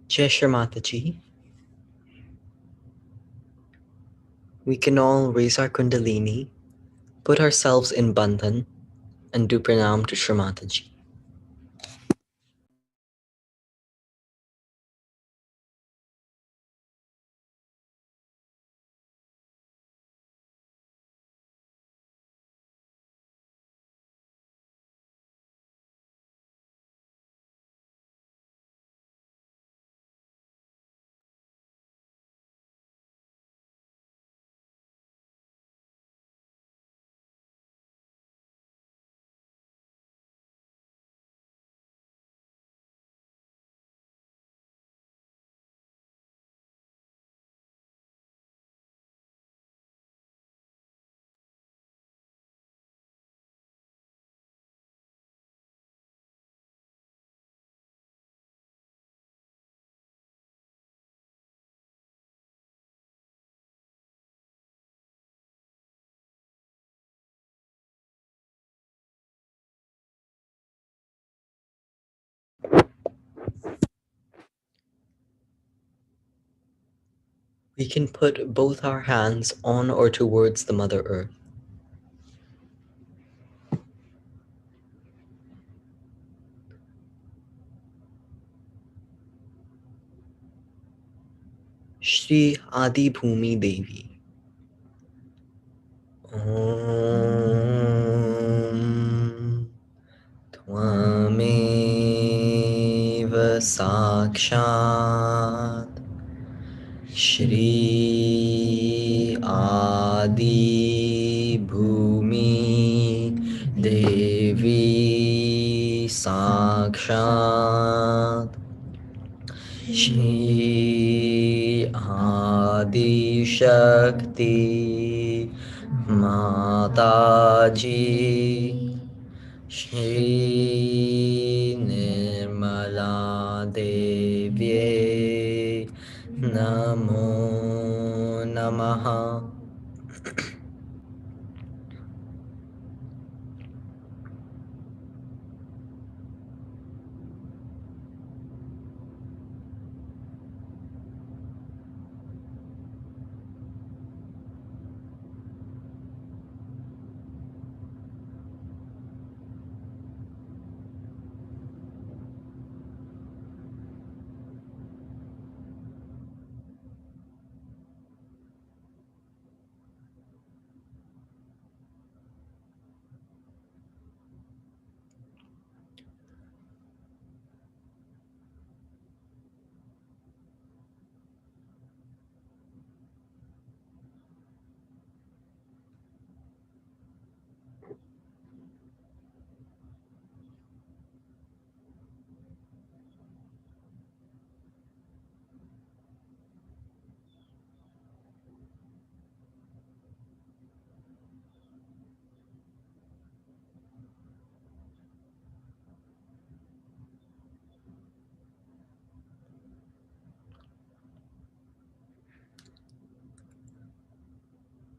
Jai Shri Mataji. We can all raise our Kundalini, put ourselves in Bandhan, and do pranam to Shri Mataji. We can put both our hands on or towards the Mother Earth. Shri Adi Bhumi Devi. Om Tvameva Sakshat Shri Adi Bhumi Devi Sakshat Shri Adi Shakti Mataji Shri Nirmala Devi Namo Namaha.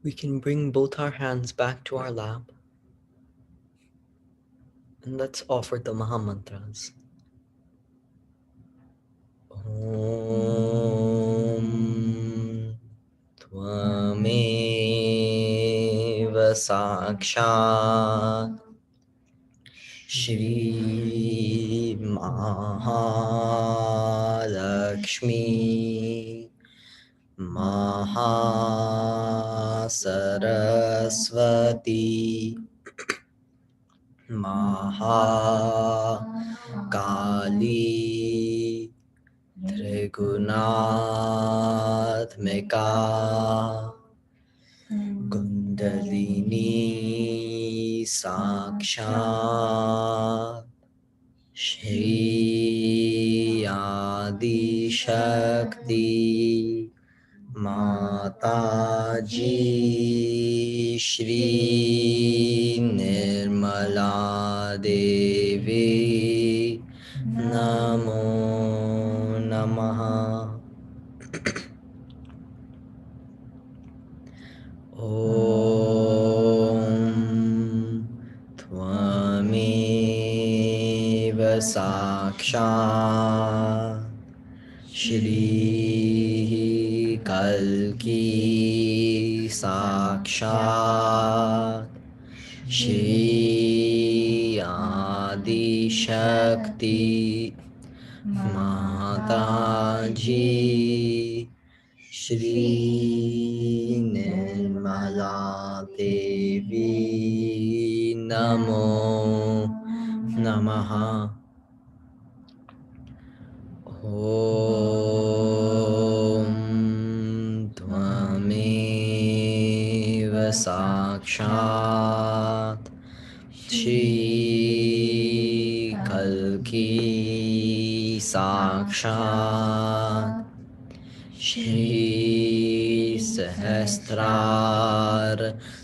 We can bring both our hands back to our lap and let's offer the Maha Mantras. Om Tvameva Sakshat Shri Mahalakshmi Mahasaraswati Mahakali Trigunathmika Kundalini Sakshat Shri Adi Shakti Mataji Shri Nirmala Devi Namo Namaha. Om Tvameva Sakshat Shri Kalki Sakshat Shri Adi Shakti Mataji Shri Nirmala Devi Namo Namaha. Om Tvameva Sakshat Shri Kalki Sakshat Shri Sahasrar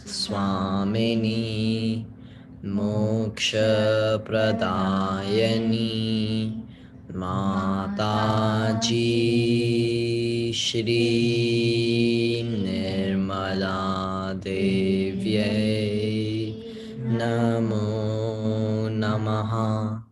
Swamini Moksha Pradayani Mataji Shri Nirmala Devyai Namo Namaha.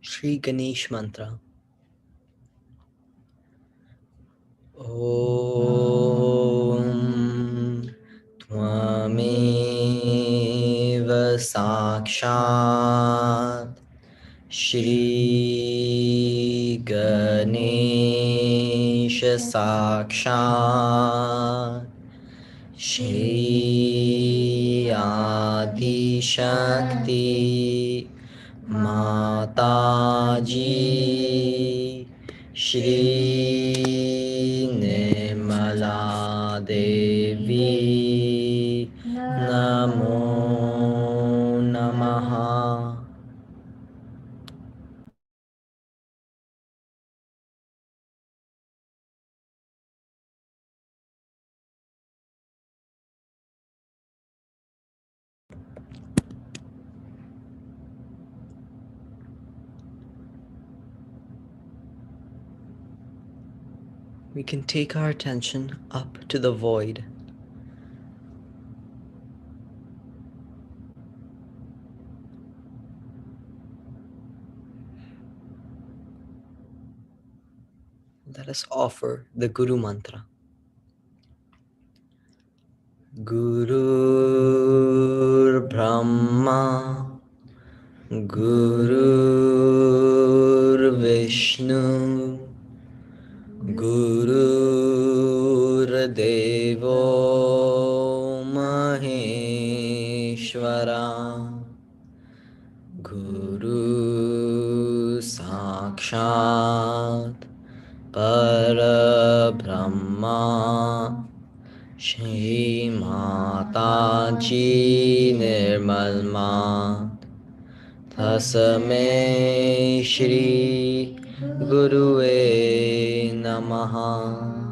Shri Ganesh Mantra. Om Tvameva Sakshat Shri Ganesh Sakshat Shri Adi Shakti Mataji Shri Nirmala Devi Namo Namaha. We can take our attention up to the void. Let us offer the Guru Mantra. Gurur Brahma Gurur Vishnu Gurur Devo Maheshwara Guru Sakshat Parabrahma Shri Mataji Nirmal Tasme Shri Gurue Namaha.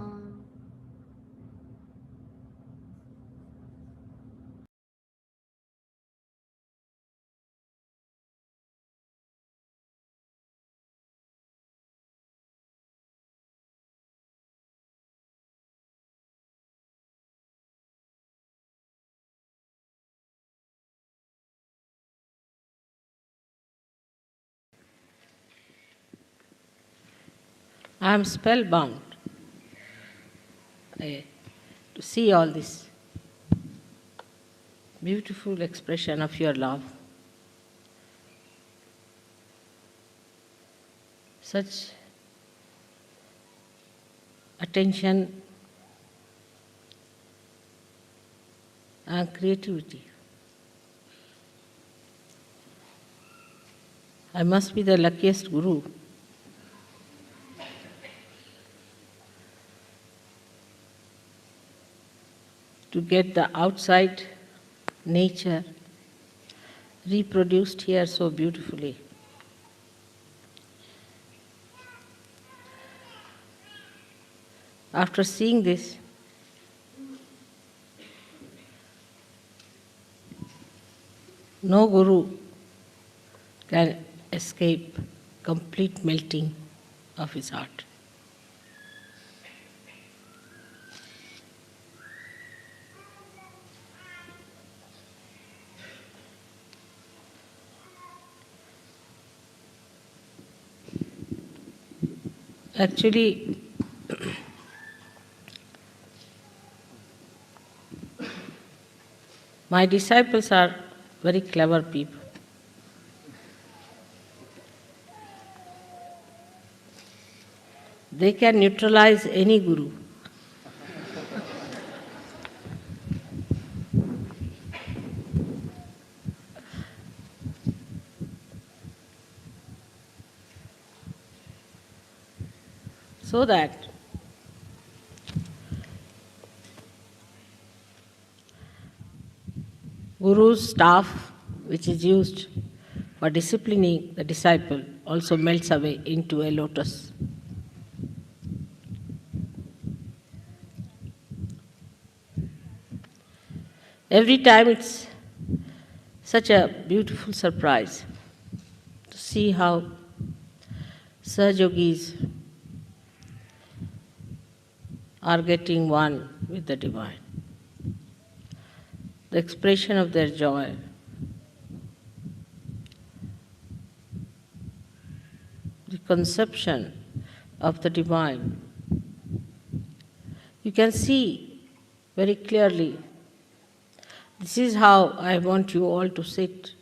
I am spellbound to see all this beautiful expression of your love. Such attention and creativity. I must be the luckiest guru to get the outside nature reproduced here so beautifully. After seeing this, no guru can escape complete melting of his heart. Actually, my disciples are very clever people. They can neutralize any guru. So that Guru's staff, which is used for disciplining the disciple, also melts away into a lotus. Every time it's such a beautiful surprise to see how Sahajogis are getting one with the divine. The expression of their joy, the conception of the divine. You can see very clearly, this is how I want you all to sit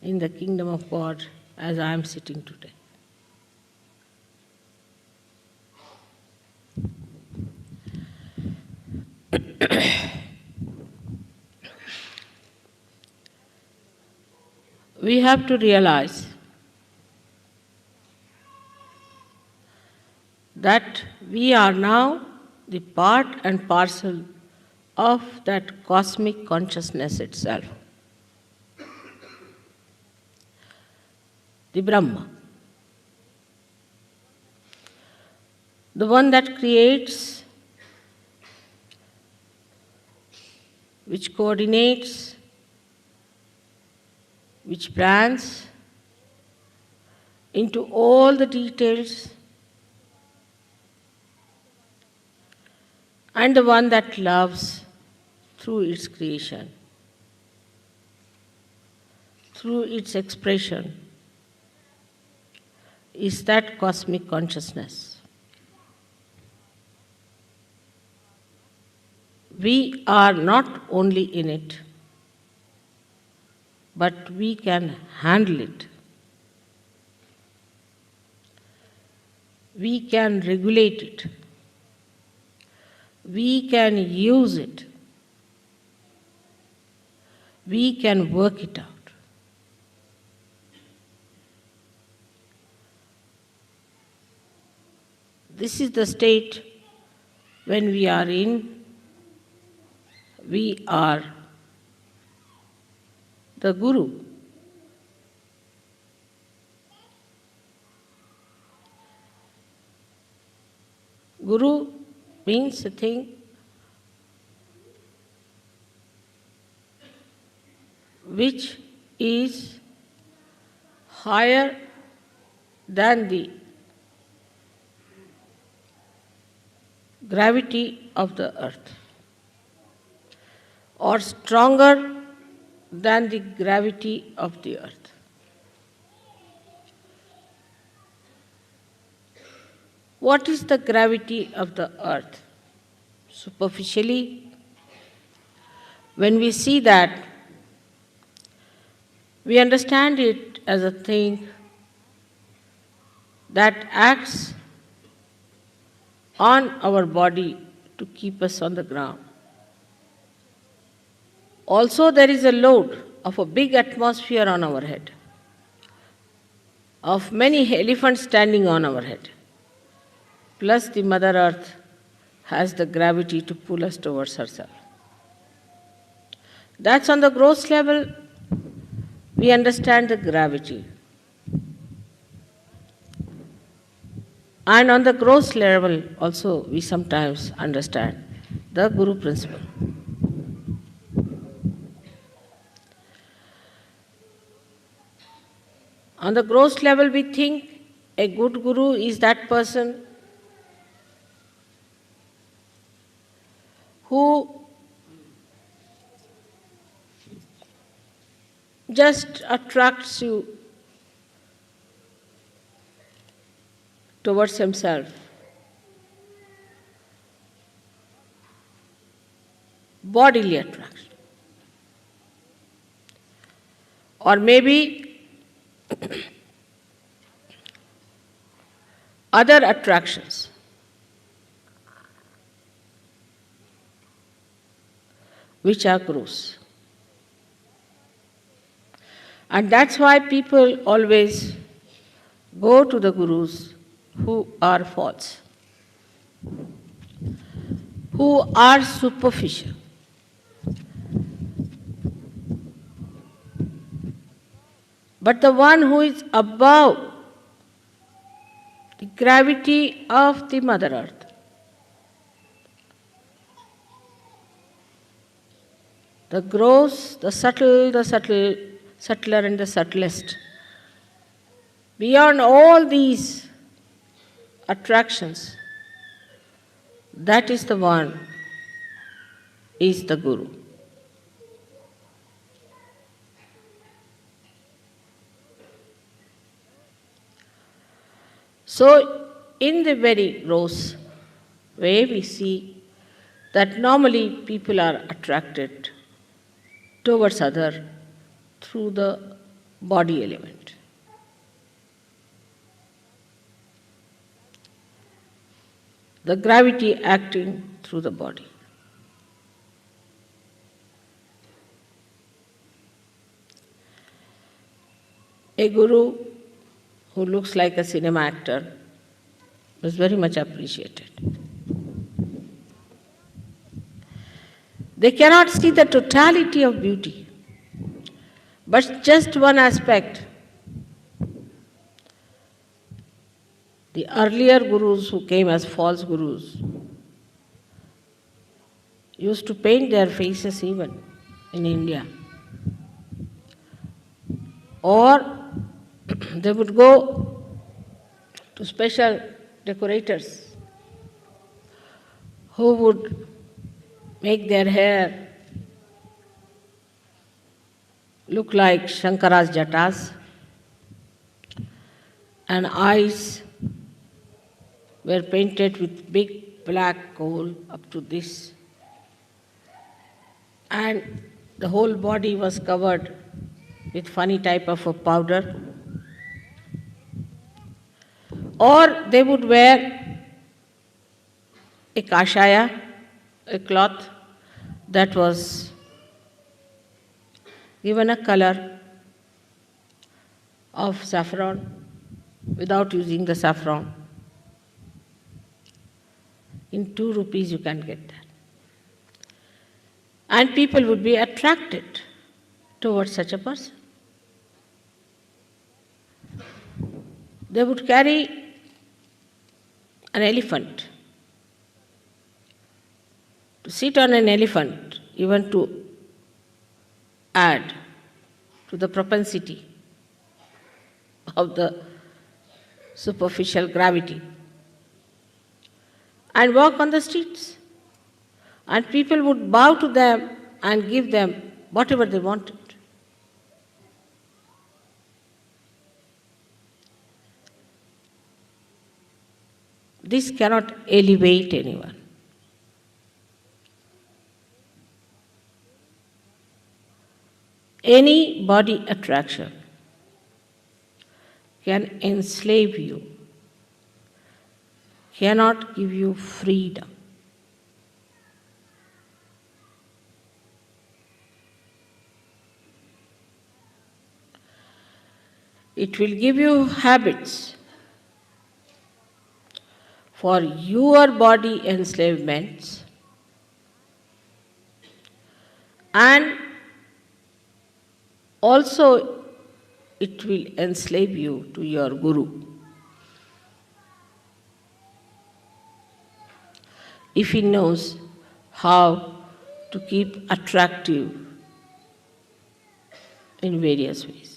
in the kingdom of God as I am sitting today. We have to realize that we are now the part and parcel of that cosmic consciousness itself, the Brahma, the one that creates, which coordinates, which plans into all the details, and the one that loves through its creation, through its expression, is that cosmic consciousness. We are not only in it, but we can handle it. We can regulate it. We can use it. We can work it out. This is the state when we are in. We are the Guru. Guru means a thing which is higher than the gravity of the earth, or stronger than the gravity of the earth. What is the gravity of the earth? Superficially, when we see that, we understand it as a thing that acts on our body to keep us on the ground. Also, there is a load of a big atmosphere on our head, of many elephants standing on our head. Plus, the Mother Earth has the gravity to pull us towards herself. That's on the gross level, we understand the gravity. And on the gross level, also, we sometimes understand the Guru principle. On the gross level, we think a good Guru is that person who just attracts you towards himself. Bodily attraction. Or maybe other attractions. Which are gross. And that's why people always go to the gurus who are false, who are superficial. But the one who is above the gravity of the Mother Earth, the gross, the subtle, subtler and the subtlest. Beyond all these attractions, that is the one, is the Guru. So, in the very gross way, we see that normally people are attracted towards other through the body element. The gravity acting through the body. A guru who looks like a cinema actor was very much appreciated. They cannot see the totality of beauty, but just one aspect. The earlier gurus who came as false gurus used to paint their faces even in India. Or they would go to special decorators who would make their hair look like Shankara's jatas, and eyes were painted with big black coal up to this, and the whole body was covered with funny type of a powder. Or they would wear a kashaya, a cloth that was given a color of saffron without using the saffron. In 2 rupees you can get that. And people would be attracted towards such a person. They would carry an elephant. To sit on an elephant, even to add to the propensity of the superficial gravity, and walk on the streets. And people would bow to them and give them whatever they wanted. this cannot elevate anyone. Any body attraction can enslave you, cannot give you freedom. It will give you habits for your body enslavements, and also it will enslave you to your Guru. If he knows how to keep attractive in various ways.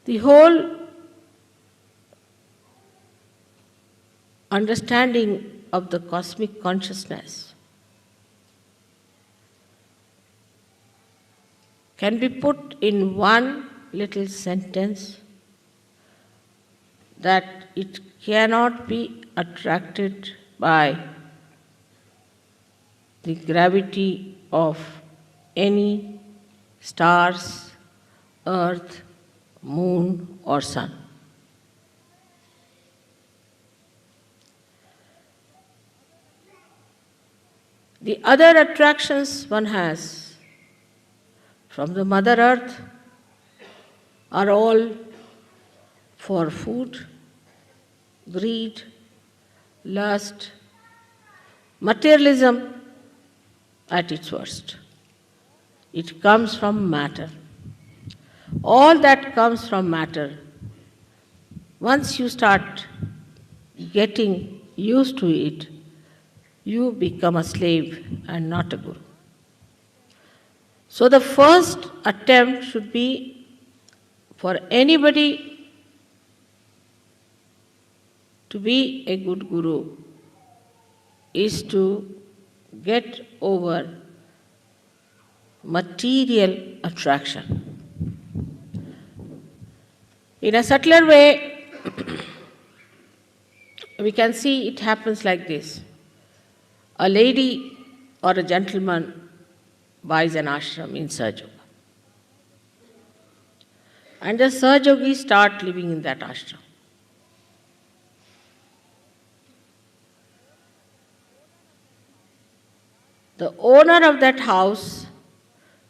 The whole understanding of the cosmic consciousness can be put in one little sentence, that it cannot be attracted by the gravity of any stars, earth, moon, or sun. The other attractions one has from the Mother Earth are all for food, greed, lust, materialism at its worst. It comes from matter. All that comes from matter. Once you start getting used to it, you become a slave and not a guru. So the first attempt should be for anybody to be a good guru is to get over material attraction. In a subtler way, we can see it happens like this. A lady or a gentleman buys an ashram in Sahaja. And the Sahajogis start living in that ashram. The owner of that house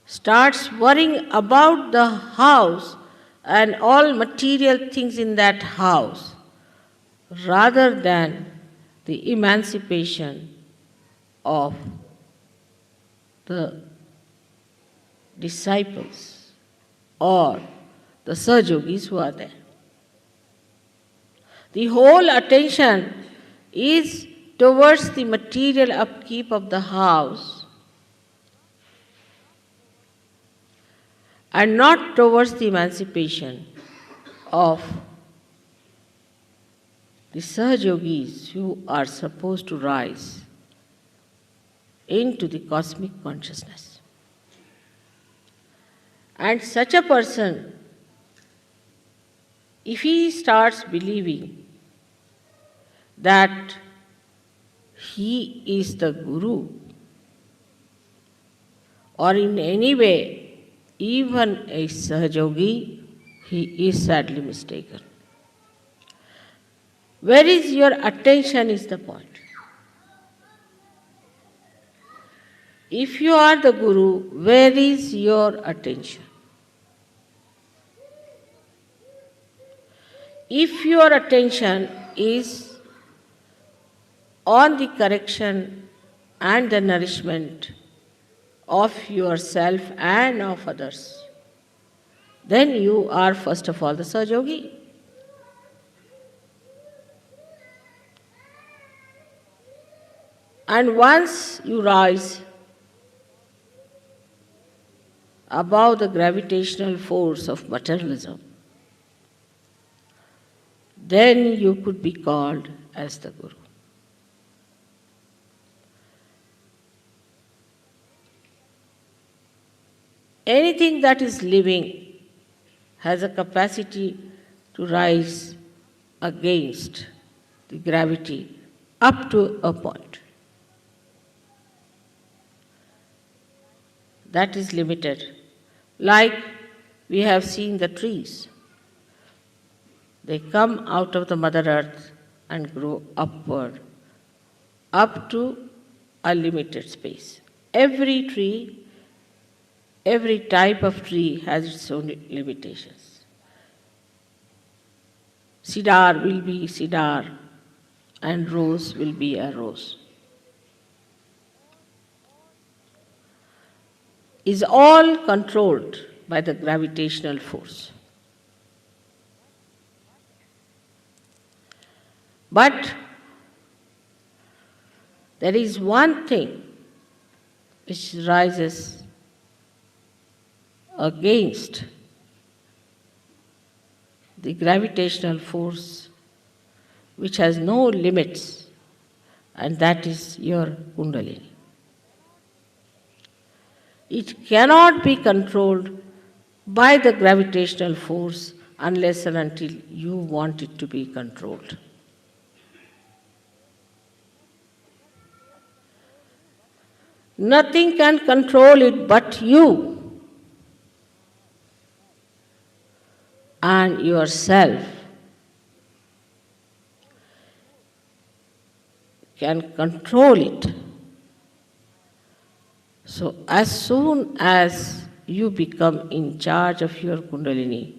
starts worrying about the house and all material things in that house rather than the emancipation of the disciples or the Sahajogis who are there. The whole attention is towards the material upkeep of the house and not towards the emancipation of the Sahajogis who are supposed to rise into the cosmic consciousness. And such a person, if he starts believing that he is the Guru, or in any way, even a Sahajogi, he is sadly mistaken. Where is your attention is the point. If you are the Guru, where is your attention? If your attention is on the correction and the nourishment of yourself and of others, then you are first of all the Sahajogi. And once you rise above the gravitational force of materialism, then you could be called as the Guru. Anything that is living has a capacity to rise against the gravity up to a point. That is limited. Like we have seen the trees. They come out of the Mother Earth and grow upward, up to a limited space. Every tree, every type of tree has its own limitations. Cedar will be cedar, and rose will be a rose. Is all controlled by the gravitational force. But there is one thing which rises against the gravitational force, which has no limits, and that is your Kundalini. It cannot be controlled by the gravitational force unless and until you want it to be controlled. Nothing can control it but you and yourself can control it. So as soon as you become in charge of your Kundalini,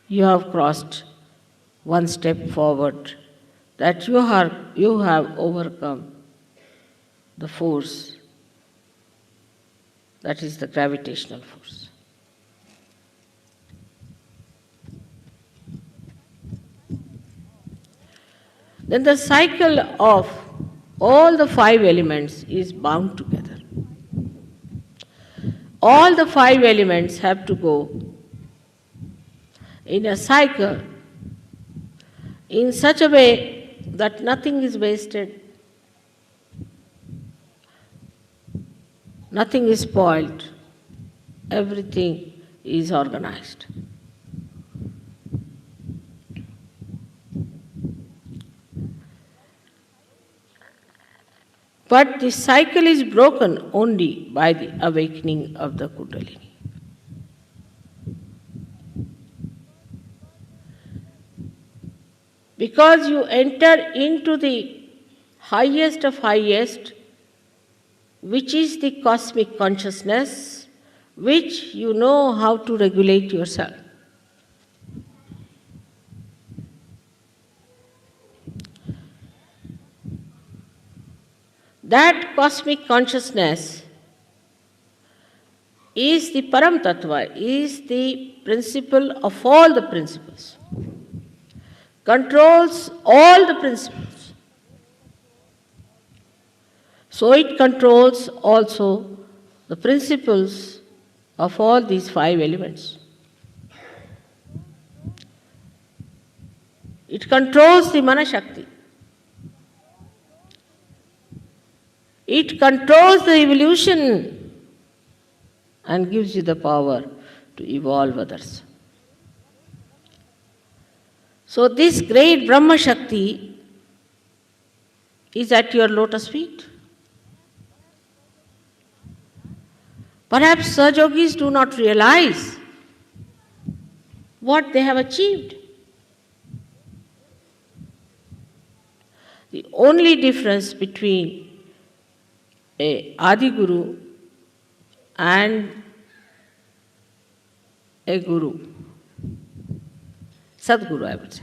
you have crossed one step forward, that you have overcome the force, that is the gravitational force. Then the cycle of all the 5 elements is bound together. All the 5 elements have to go in a cycle in such a way that nothing is wasted, nothing is spoiled, everything is organized. But the cycle is broken only by the awakening of the Kundalini. Because you enter into the highest of highest, which is the cosmic consciousness, which you know how to regulate yourself. That cosmic consciousness is the Param Tattva, is the principle of all the principles, controls all the principles. So it controls also the principles of all these 5 elements. It controls the Manashakti. It controls the evolution and gives you the power to evolve others. So this great Brahma Shakti is at your lotus feet. Perhaps Sahajogis do not realize what they have achieved. The only difference between a Adi Guru and a Guru, Sadguru I would say,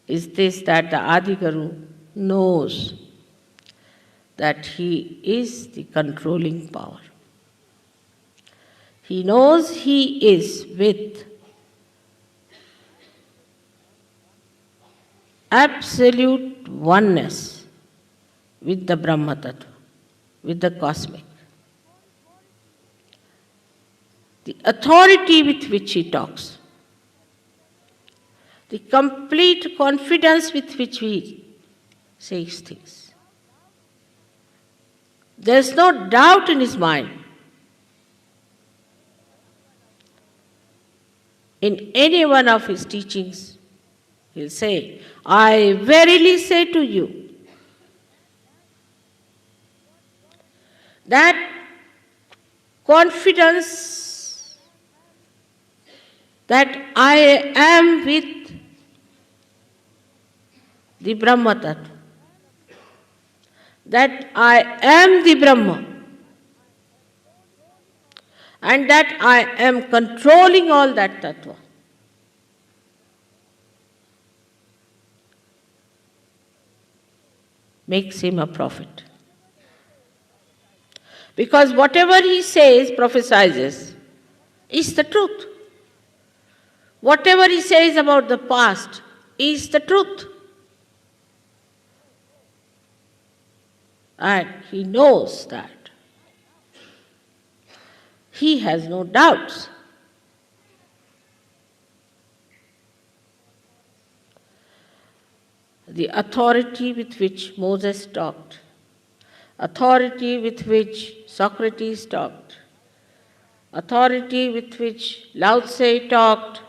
is this, that the Adi Guru knows that he is the controlling power. He knows he is with absolute oneness with the Brahma Tattva, with the cosmic. The authority with which he talks, the complete confidence with which he says things. There is no doubt in his mind In any one of his teachings, he'll say, I verily say to you that confidence that I am with the Brahma Tattva, that I am the Brahma, and that I am controlling all that Tattva, makes him a prophet. Because whatever he says, prophesizes, is the truth. Whatever he says about the past is the truth. And he knows that. He has no doubts. The authority with which Moses talked, authority with which Socrates talked, authority with which Lao Tse talked,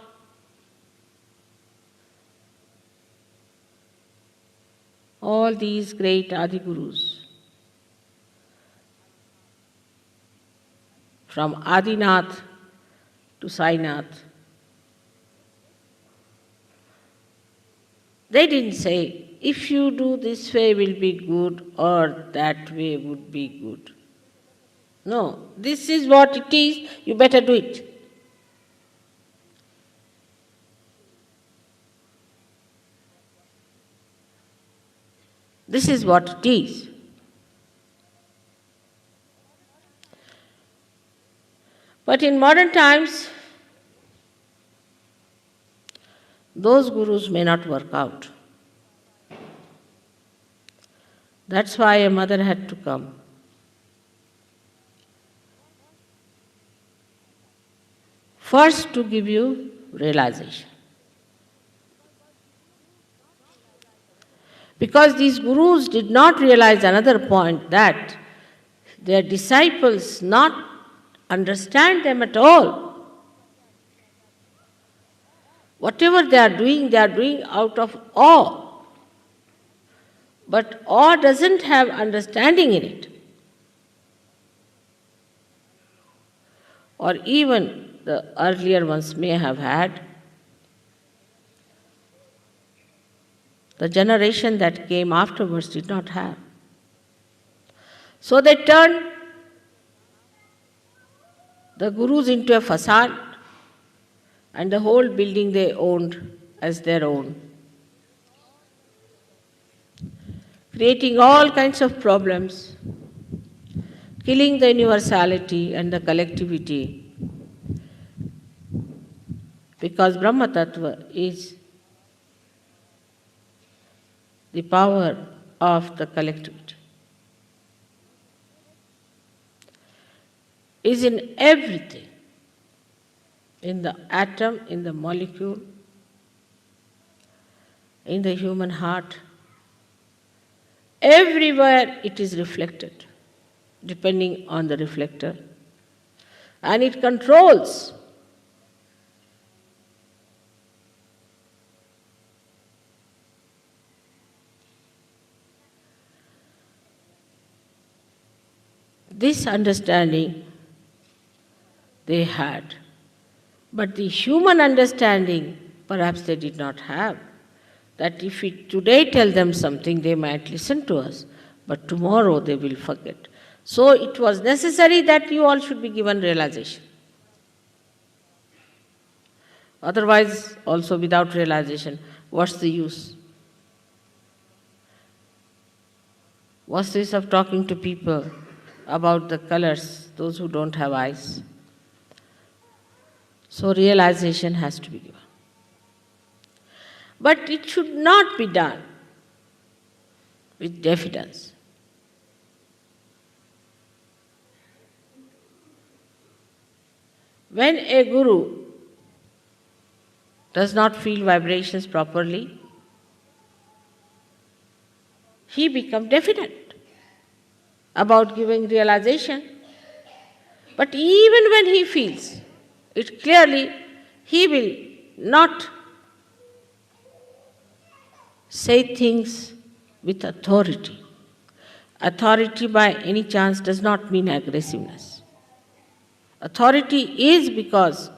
all these great Adigurus, from Adinath to Sainath, they didn't say, if you do this way will be good or that way would be good. No, this is what it is, you better do it. This is what it is. But in modern times, those gurus may not work out. That's why a mother had to come. First, to give you realization. Because these gurus did not realize another point, that their disciples not understand them at all. Whatever they are doing out of awe. But awe doesn't have understanding in it. Or even the earlier ones may have had. The generation that came afterwards did not have. So they turned the gurus into a facade, and the whole building they owned as their own, creating all kinds of problems, killing the universality and the collectivity, because Brahma Tattva is the power of the collectivity, is in everything, in the atom, in the molecule, in the human heart. Everywhere it is reflected, depending on the reflector. And it controls. This understanding they had. But the human understanding, perhaps they did not have. That if we today tell them something, they might listen to us, but tomorrow they will forget. So it was necessary that you all should be given realization. Otherwise, also without realization, what's the use? What's the use of talking to people about the colors, those who don't have eyes? So realization has to be given. But it should not be done with diffidence. When a guru does not feel vibrations properly, he becomes diffident about giving realization. But even when he feels it clearly, He will not say things with authority. Authority by any chance does not mean aggressiveness. Authority is because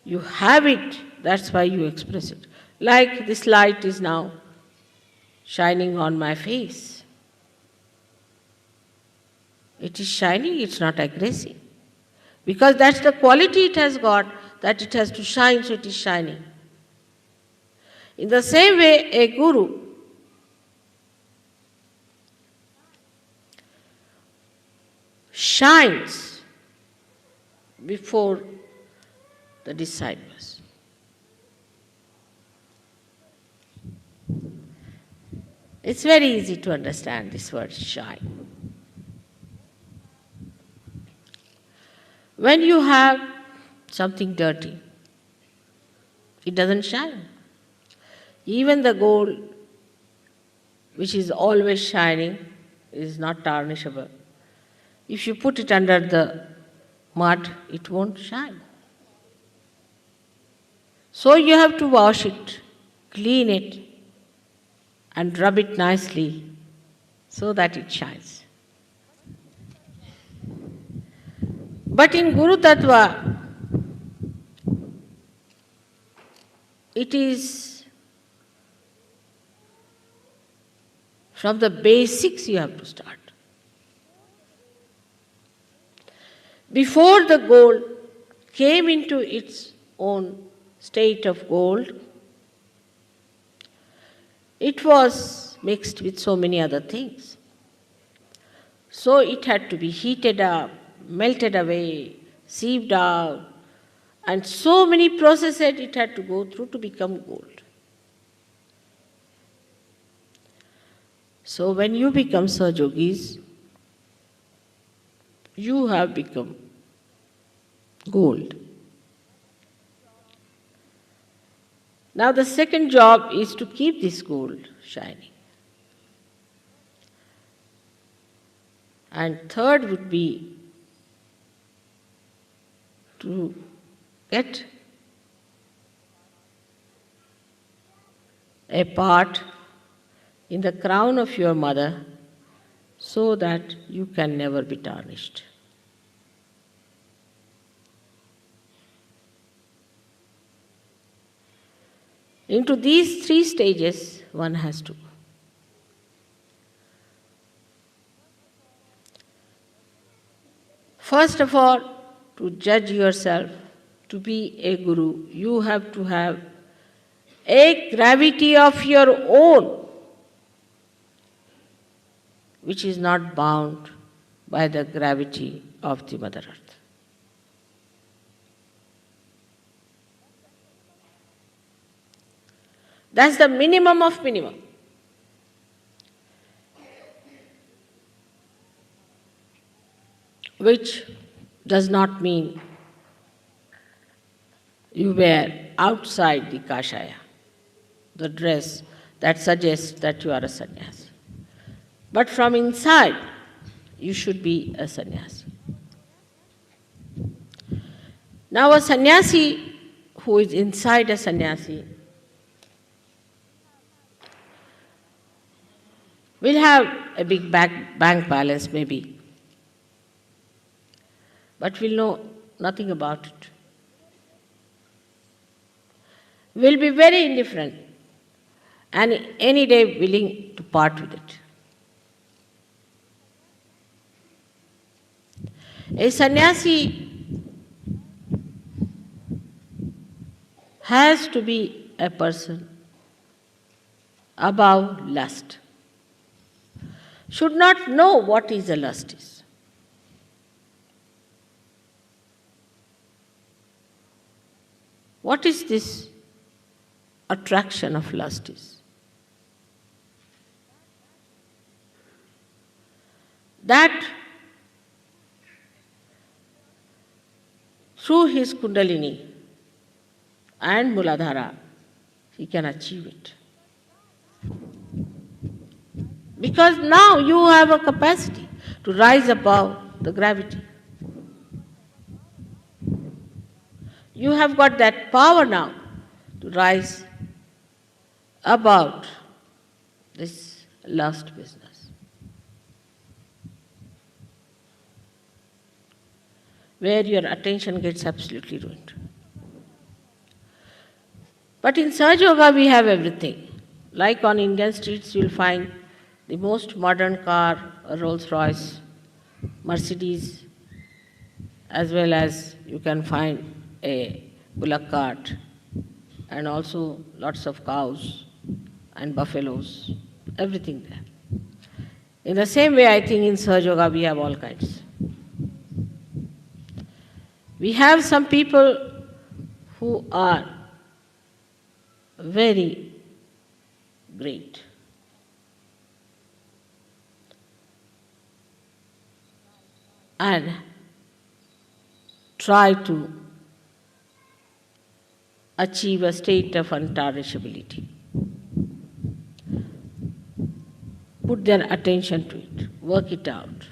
you have it, that's why you express it. Like this light is now shining on my face. It is shining, it's not aggressive. Because that's the quality it has got, that it has to shine, so it is shining. In the same way, a guru shines before the disciples. It's very easy to understand this word shine. When you have something dirty, it doesn't shine. Even the gold, which is always shining, is not tarnishable. If you put it under the mud, it won't shine. So you have to wash it, clean it, and rub it nicely so that it shines. But in Guru Tattva, it is from the basics you have to start. Before the gold came into its own state of gold, it was mixed with so many other things. So it had to be heated up, melted away, sieved out, and so many processes it had to go through to become gold. So when you become Sahajogis, you have become gold. Now the second job is to keep this gold shining. And third would be to get a part in the crown of your mother so that you can never be tarnished. Into these three stages one has to go. First of all, to judge yourself, to be a guru, you have to have a gravity of your own, which is not bound by the gravity of the Mother Earth. That's the minimum of minimum. Which does not mean you wear outside the kashaya, the dress that suggests that you are a sannyasi. But from inside, you should be a sannyasi. Now a sannyasi who is inside a sannyasi will have a big bank balance maybe, but will know nothing about it. Will be very indifferent and any day willing to part with it. A sannyasi has to be a person above lust. Should not know what is a lust is. What is this attraction of lust is? That through his Kundalini and Muladhara, he can achieve it. Because now you have a capacity to rise above the gravity. You have got that power now to rise above this lust business, where your attention gets absolutely ruined. But in Sahaja Yoga, we have everything. Like on Indian streets, you'll find the most modern car, a Rolls Royce, Mercedes, as well as you can find a bullock cart, and also lots of cows and buffaloes, everything there. In the same way, I think in Sahaja Yoga, we have all kinds. We have some people who are very great. And try to achieve a state of untarnishability. Put their attention to it, work it out.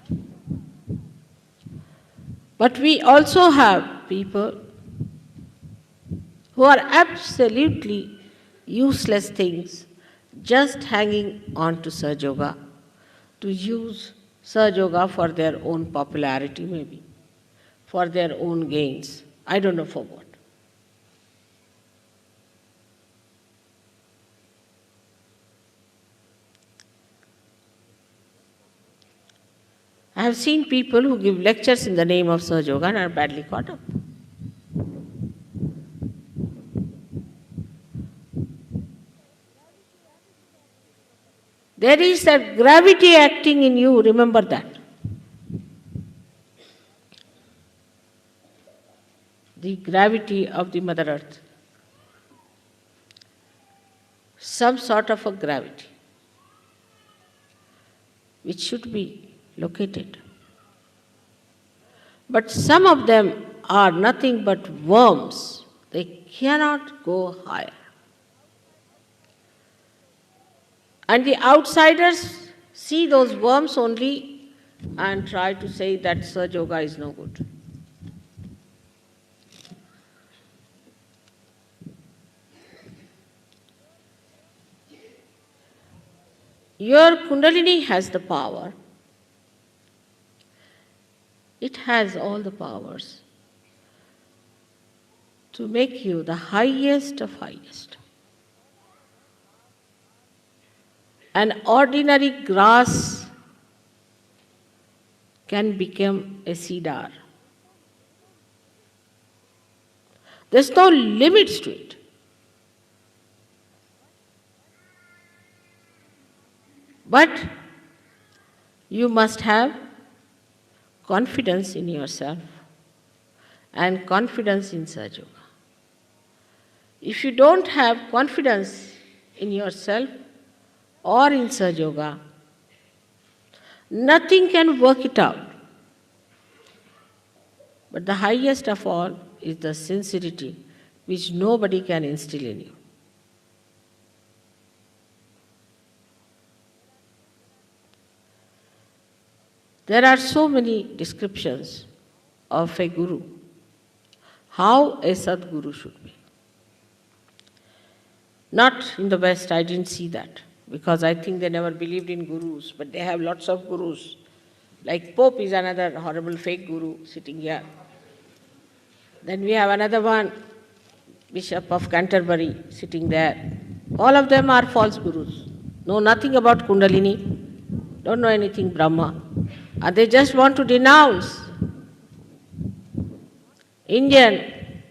But we also have people who are absolutely useless things, just hanging on to Sahaja Yoga, to use Sahaja Yoga for their own popularity maybe, for their own gains. I don't know for what. I have seen people who give lectures in the name of Sahaja Yoga and are badly caught up. There is that gravity acting in you, remember that. The gravity of the Mother Earth. Some sort of a gravity which should be located. But some of them are nothing but worms. They cannot go higher. And the outsiders see those worms only and try to say that Sahaja Yoga is no good. Your Kundalini has the power. It has all the powers to make you the highest of highest. An ordinary grass can become a cedar. There's no limits to it. But you must have confidence in yourself and confidence in Sahaja Yoga. If you don't have confidence in yourself or in Sahaja Yoga, nothing can work it out. But the highest of all is the sincerity which nobody can instill in you. There are so many descriptions of a guru, how a Sadguru should be. Not in the West, I didn't see that, because I think they never believed in gurus, but they have lots of gurus. Like Pope is another horrible fake guru sitting here. Then we have another one, Bishop of Canterbury, sitting there. All of them are false gurus. Know nothing about Kundalini, don't know anything Brahma. And they just want to denounce Indian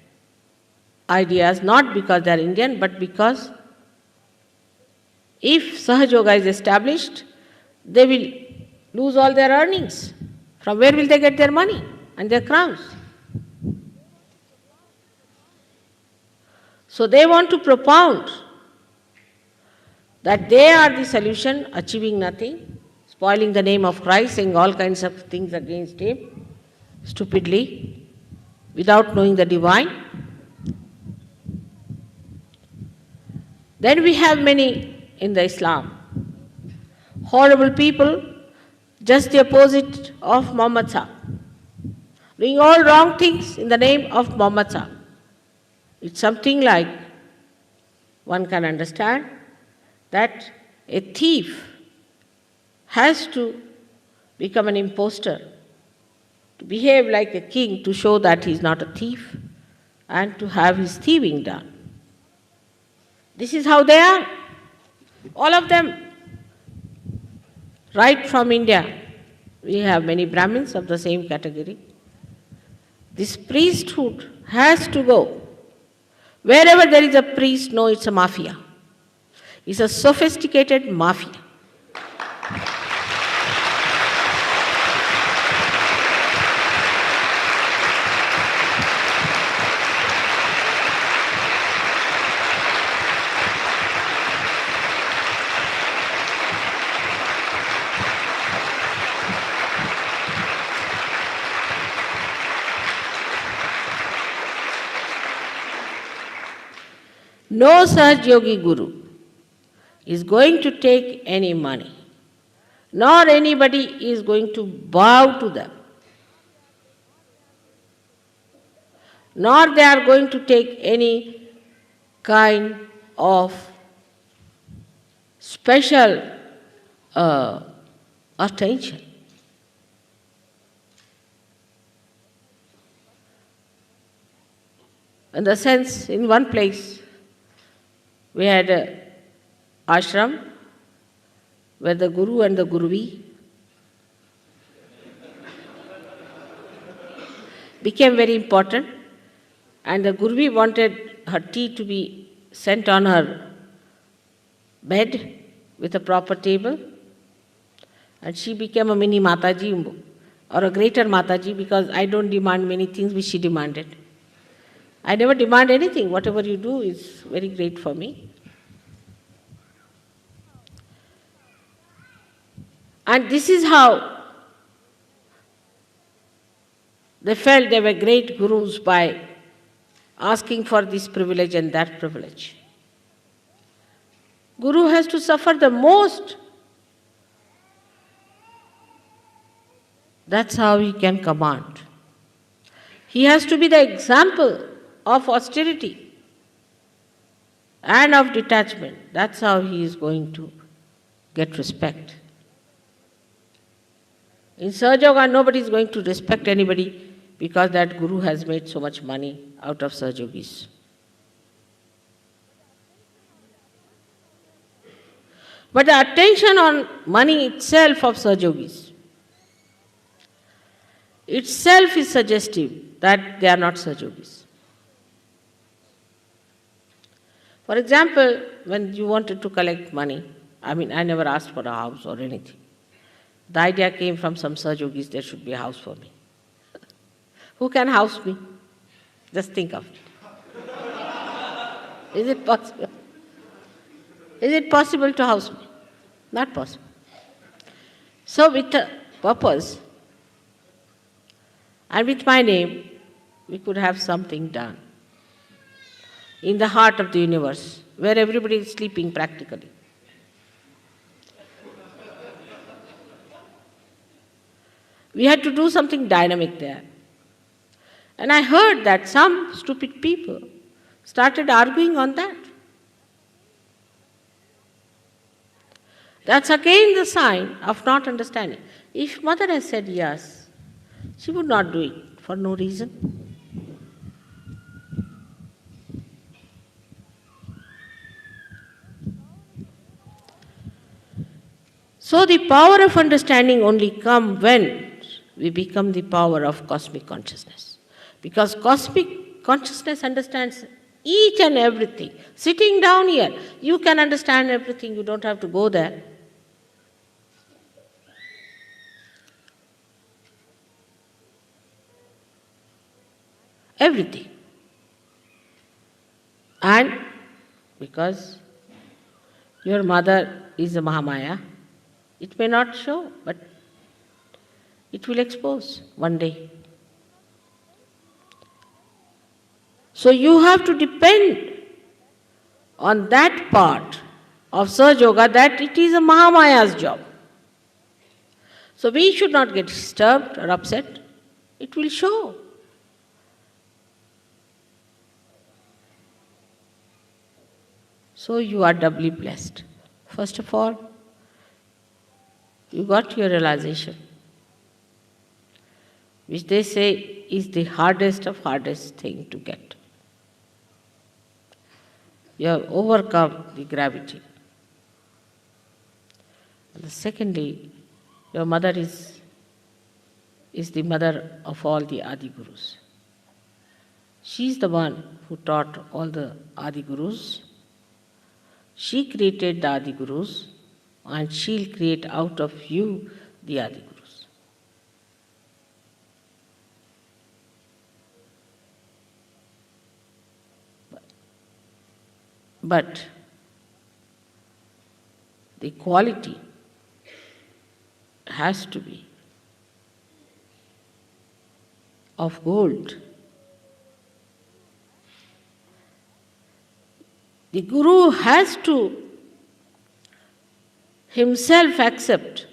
ideas, not because they are Indian, but because if Sahaja Yoga is established, they will lose all their earnings. From where will they get their money and their crowns? So they want to propound that they are the solution, achieving nothing, spoiling the name of Christ, saying all kinds of things against him, stupidly, without knowing the divine. Then we have many in the Islam, horrible people, just the opposite of Muhammad Sahib, doing all wrong things in the name of Muhammad Sahib. It's something like one can understand that a thief has to become an impostor, to behave like a king to show that he is not a thief and to have his thieving done. This is how they are, all of them, right from India. We have many Brahmins of the same category. This priesthood has to go. Wherever there is a priest, no, it's a mafia. It's a sophisticated mafia. No Sahaj Yogi Guru is going to take any money, nor anybody is going to bow to them, nor they are going to take any kind of special attention. In the sense, in one place, we had an ashram where the Guru and the Guruvi became very important, and the Guruvi wanted her tea to be sent on her bed with a proper table, and she became a mini Mataji or a greater Mataji, because I don't demand many things which she demanded. I never demand anything. Whatever you do is very great for me. And this is how they felt they were great gurus, by asking for this privilege and that privilege. Guru has to suffer the most. That's how he can command. He has to be the example of austerity and of detachment. That's how he is going to get respect. In Sahaja Yoga, nobody is going to respect anybody because that Guru has made so much money out of Sahaja Yogis. But the attention on money itself of Sahaja Yogis itself is suggestive that they are not Sahaja Yogis. For example, when you wanted to collect money, I never asked for a house or anything. The idea came from some Sahaja Yogis, there should be a house for me. Who can house me? Just think of it. Is it possible? Is it possible to house me? Not possible. So with a purpose and with my name, we could have something done in the heart of the universe, where everybody is sleeping practically. We had to do something dynamic there. And I heard that some stupid people started arguing on that. That's again the sign of not understanding. If mother has said yes, she would not do it for no reason. So the power of understanding only comes when we become the power of cosmic consciousness. Because cosmic consciousness understands each and everything. Sitting down here, you can understand everything, you don't have to go there. Everything. And because your mother is a Mahamaya, it may not show, but it will expose one day. So you have to depend on that part of Sahaja Yoga, that it is a Mahamaya's job. So we should not get disturbed or upset. It will show. So you are doubly blessed. First of all, you got your realization, which they say is the hardest of hardest thing to get. You have overcome the gravity. And secondly, your mother is the mother of all the Adi Gurus. She is the one who taught all the Adi Gurus. She created the Adi Gurus, and she'll create out of you the Adi Gurus. But the quality has to be of gold. The Guru has to himself accept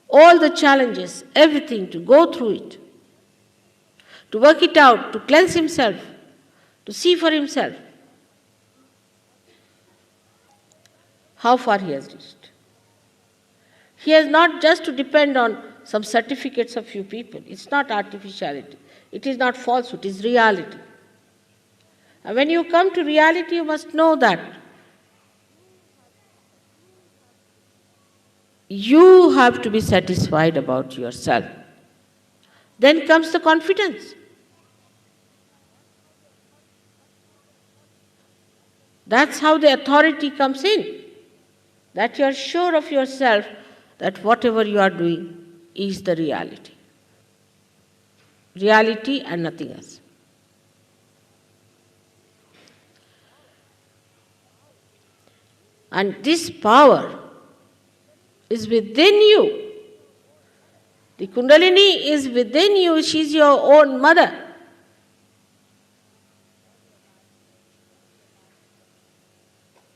all the challenges, everything, to go through it, to work it out, to cleanse himself, to see for himself how far he has reached. He has not just to depend on some certificates of few people. It's not artificiality. It is not falsehood. It is reality. And when you come to reality, you must know that you have to be satisfied about yourself. Then comes the confidence. That's how the authority comes in. That you are sure of yourself that whatever you are doing is the reality. Reality and nothing else. And this power is within you. The Kundalini is within you. She is your own mother.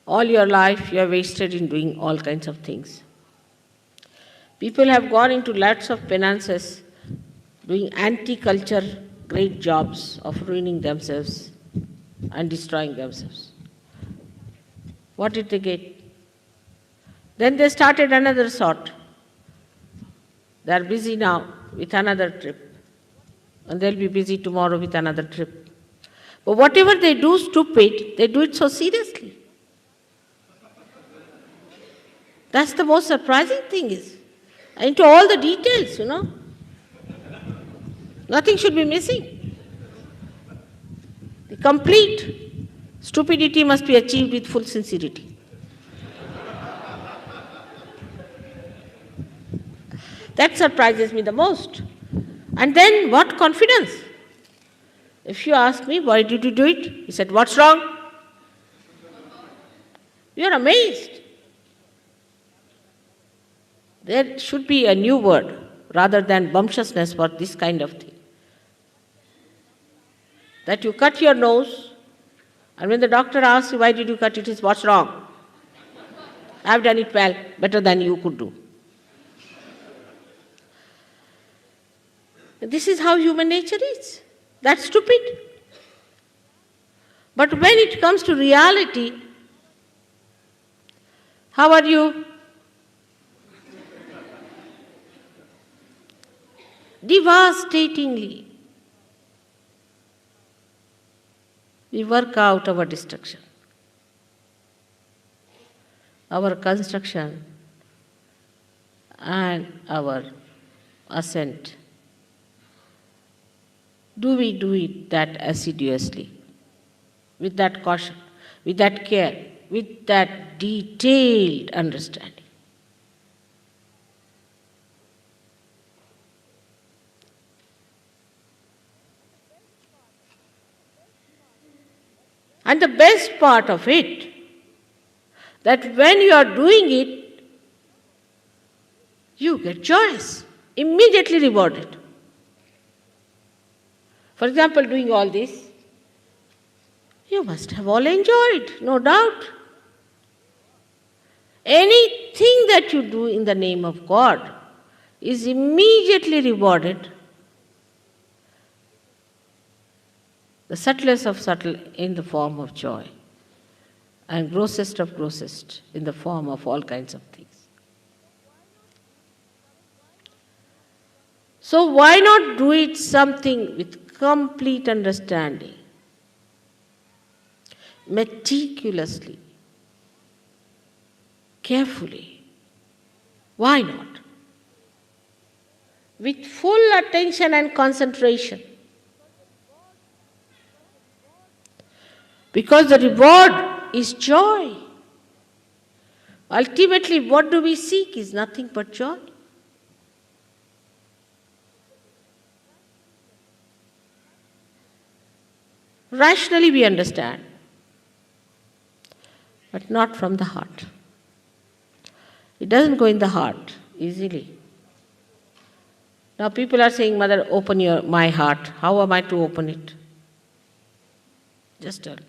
All your life you have wasted in doing all kinds of things. People have gone into lots of penances, doing anti-culture great jobs of ruining themselves and destroying themselves. What did they get? Then they started another sort. They are busy now with another trip. And they'll be busy tomorrow with another trip. But whatever they do stupid, they do it so seriously. That's the most surprising thing is. Into all the details, Nothing should be missing. The complete stupidity must be achieved with full sincerity. That surprises me the most. And then what confidence? If you ask me, why did you do it? He said, what's wrong? You are amazed. There should be a new word rather than bumptiousness for this kind of thing. That you cut your nose, and when the doctor asks you, why did you cut it, it's what's wrong? I've done it well, better than you could do. This is how human nature is. That's stupid. But when it comes to reality, how are you? Devastatingly, we work out our destruction, our construction, and our ascent. Do we do it that assiduously, with that caution, with that care, with that detailed understanding? And the best part of it, that when you are doing it, you get joyous, immediately rewarded. For example, doing all this, you must have all enjoyed, no doubt. Anything that you do in the name of God is immediately rewarded. The subtlest of subtle in the form of joy. and grossest of grossest in the form of all kinds of things. So why not do it something with complete understanding, meticulously, carefully? Why not? With full attention and concentration. Because the reward is joy. Ultimately, what do we seek is nothing but joy. Rationally, we understand, but not from the heart. It doesn't go in the heart easily. Now, people are saying, Mother, open my heart. How am I to open it? Just tell me.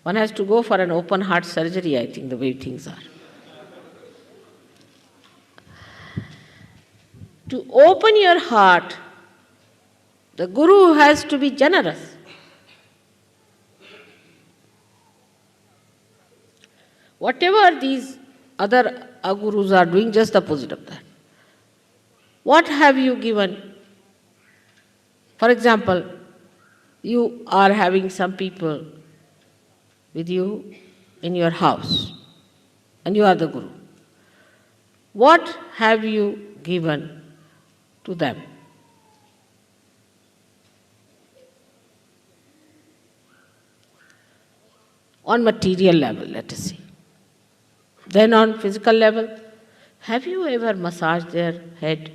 One has to go for an open heart surgery, I think, the way things are. To open your heart, the Guru has to be generous. Whatever these other agurus are doing, just the opposite of that. What have you given? For example, you are having some people with you in your house, and you are the Guru. What have you given to them? On material level, let us say. Then on physical level, have you ever massaged their head?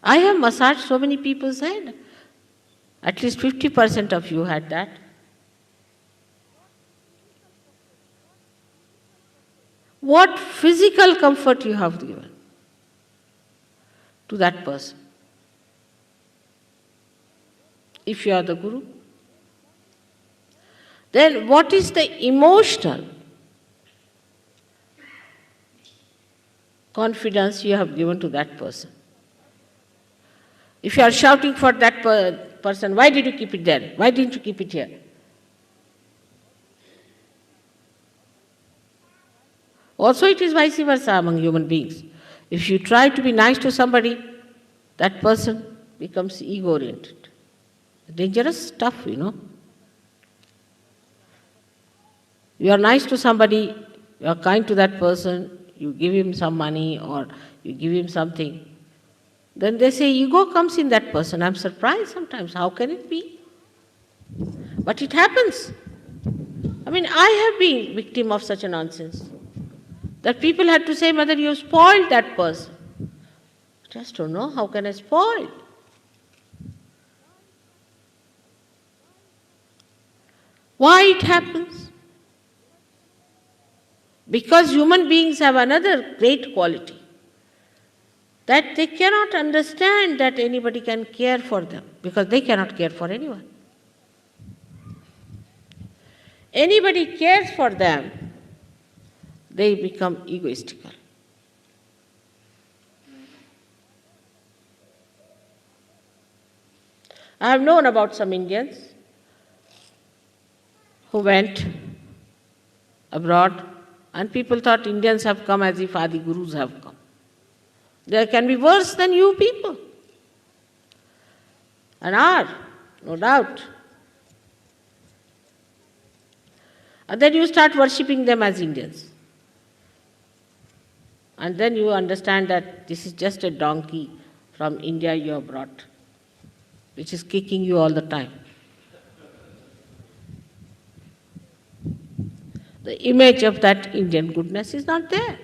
I have massaged so many people's head. At least 50% of you had that. What physical comfort you have given to that person? If you are the Guru. Then what is the emotional confidence you have given to that person? If you are shouting for that person, why did you keep it there? Why didn't you keep it here? Also, it is vice versa among human beings. If you try to be nice to somebody, that person becomes ego-oriented. Dangerous stuff, you know. You are nice to somebody, you are kind to that person, you give him some money or you give him something. Then they say ego comes in that person. I'm surprised sometimes. How can it be? But it happens. I mean, I have been victim of such a nonsense. That people had to say, Mother, you spoiled that person. Just don't know, how can I spoil? Why it happens? Because human beings have another great quality, that they cannot understand that anybody can care for them, because they cannot care for anyone. Anybody cares for them, they become egoistical. I have known about some Indians who went abroad, and people thought Indians have come as if Adi Gurus have come. They can be worse than you people, and are, no doubt. And then you start worshipping them as Indians. And then you understand that this is just a donkey from India you have brought, which is kicking you all the time. The image of that Indian goodness is not there.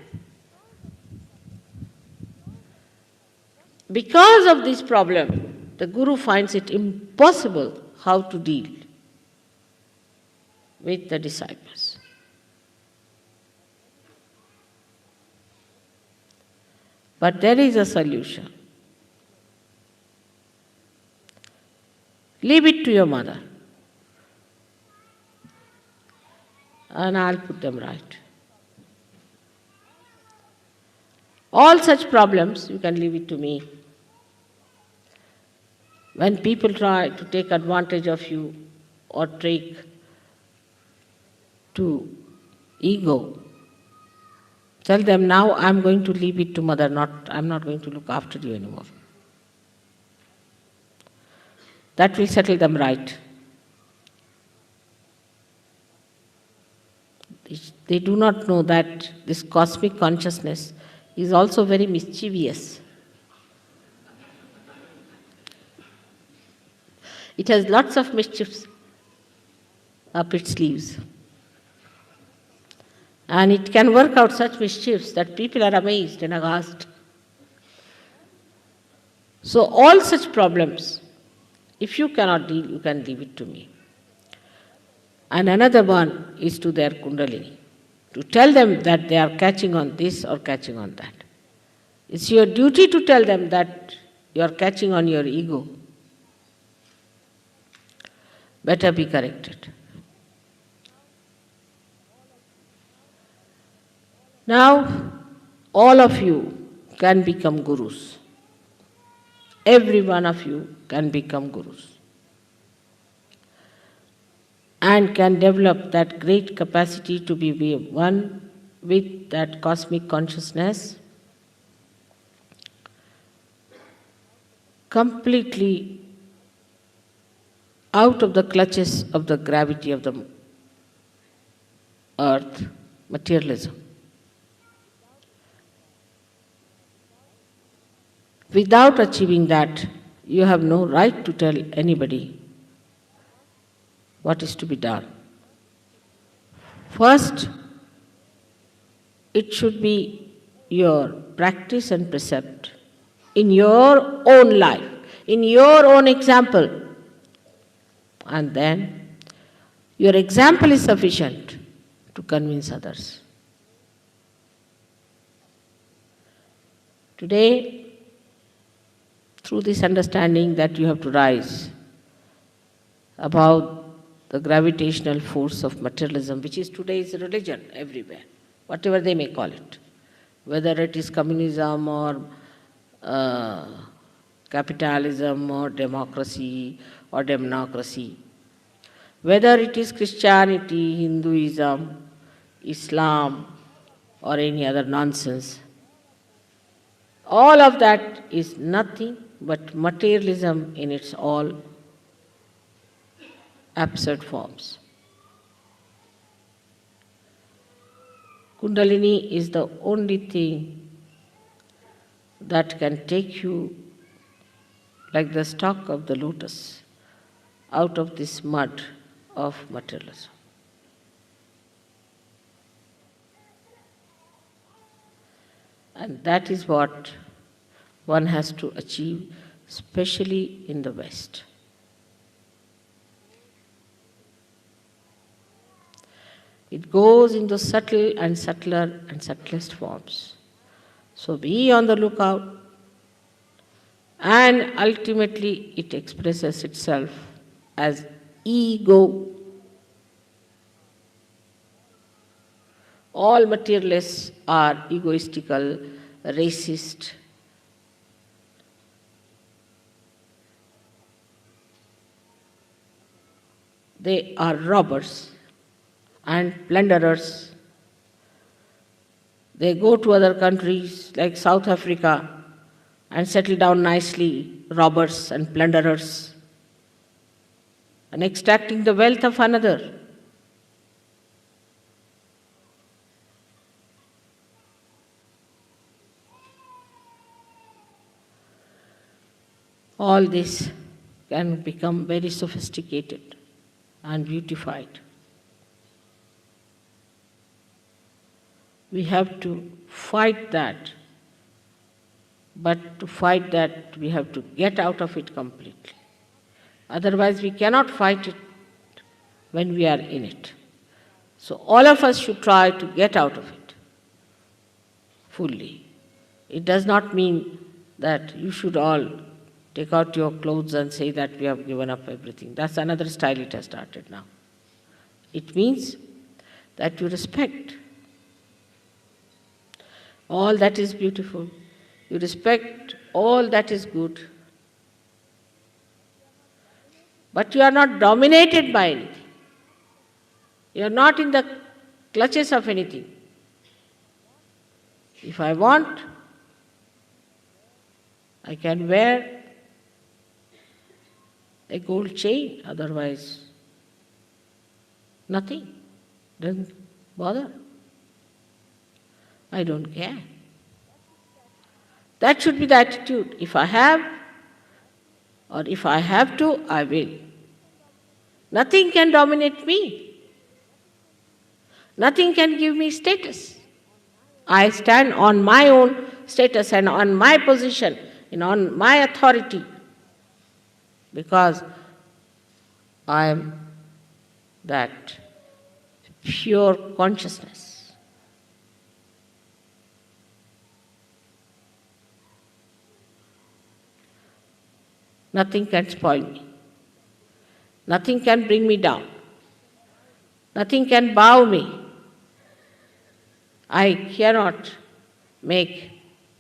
Because of this problem, the Guru finds it impossible how to deal with the disciples. But there is a solution. Leave it to your mother, and I'll put them right. All such problems, you can leave it to me. When people try to take advantage of you or take to ego, tell them, now I'm going to leave it to mother, I'm not going to look after you anymore. That will settle them right. They do not know that this cosmic consciousness is also very mischievous. It has lots of mischiefs up its sleeves. And it can work out such mischiefs that people are amazed and aghast. So all such problems, if you cannot deal, you can leave it to me. And another one is to their Kundalini, to tell them that they are catching on this or catching on that. It's your duty to tell them that you are catching on your ego. Better be corrected. Now, all of you can become gurus. Every one of you can become gurus. And can develop that great capacity to be one with that cosmic consciousness, completely out of the clutches of the gravity of the earth, materialism. Without achieving that, you have no right to tell anybody what is to be done. First, it should be your practice and precept in your own life, in your own example. And then, your example is sufficient to convince others. Today, through this understanding that you have to rise about the gravitational force of materialism, which is today's religion everywhere, whatever they may call it, whether it is communism or capitalism or democracy or democracy, whether it is Christianity, Hinduism, Islam or any other nonsense, all of that is nothing but materialism in its all absurd forms. Kundalini is the only thing that can take you like the stalk of the lotus out of this mud of materialism. And that is what one has to achieve, especially in the West. It goes into subtle and subtler and subtlest forms. So be on the lookout, and ultimately it expresses itself as ego. All materialists are egoistical, racist. They are robbers and plunderers. They go to other countries like South Africa and settle down nicely, robbers and plunderers, and extracting the wealth of another. All this can become very sophisticated and beautified. We have to fight that, but to fight that we have to get out of it completely. Otherwise we cannot fight it when we are in it. So all of us should try to get out of it fully. It does not mean that you should all take out your clothes and say that we have given up everything. That's another style it has started now. It means that you respect all that is beautiful. You respect all that is good. But you are not dominated by anything. You are not in the clutches of anything. If I want, I can wear a gold chain, otherwise nothing. Doesn't bother. I don't care. That should be the attitude. If I have, or if I have to, I will. Nothing can dominate me. Nothing can give me status. I stand on my own status and on my position and on my authority because I am that pure consciousness. Nothing can spoil me. Nothing can bring me down. Nothing can bow me. I cannot make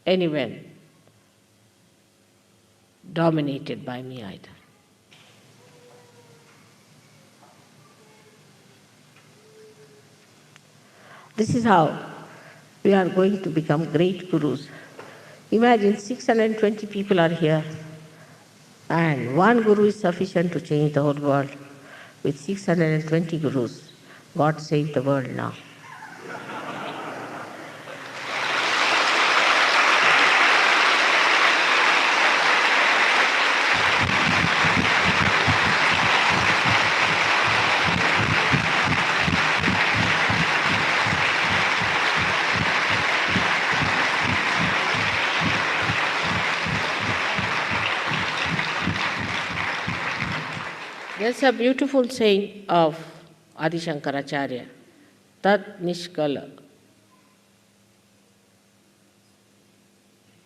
anyone dominated by me either. This is how we are going to become great gurus. Imagine 620 people are here, and one guru is sufficient to change the whole world. With 620 gurus, God save the world now. There's a beautiful saying of Adi Shankaracharya, Tat Nishkala,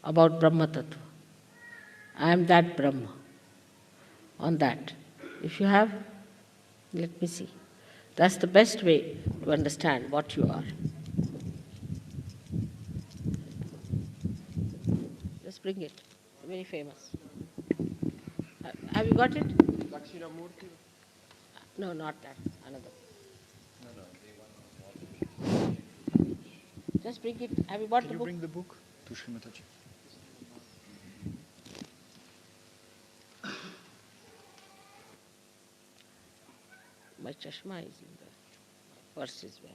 about Brahma Tattva. I am that Brahma. On that. If you have, let me see. That's the best way to understand what you are. Just bring it. Very famous. Have you got it? No, not that. Another. Just bring it. Have you bought the book? Can you bring the book to Shri Mataji? My chashma is in the purse as well.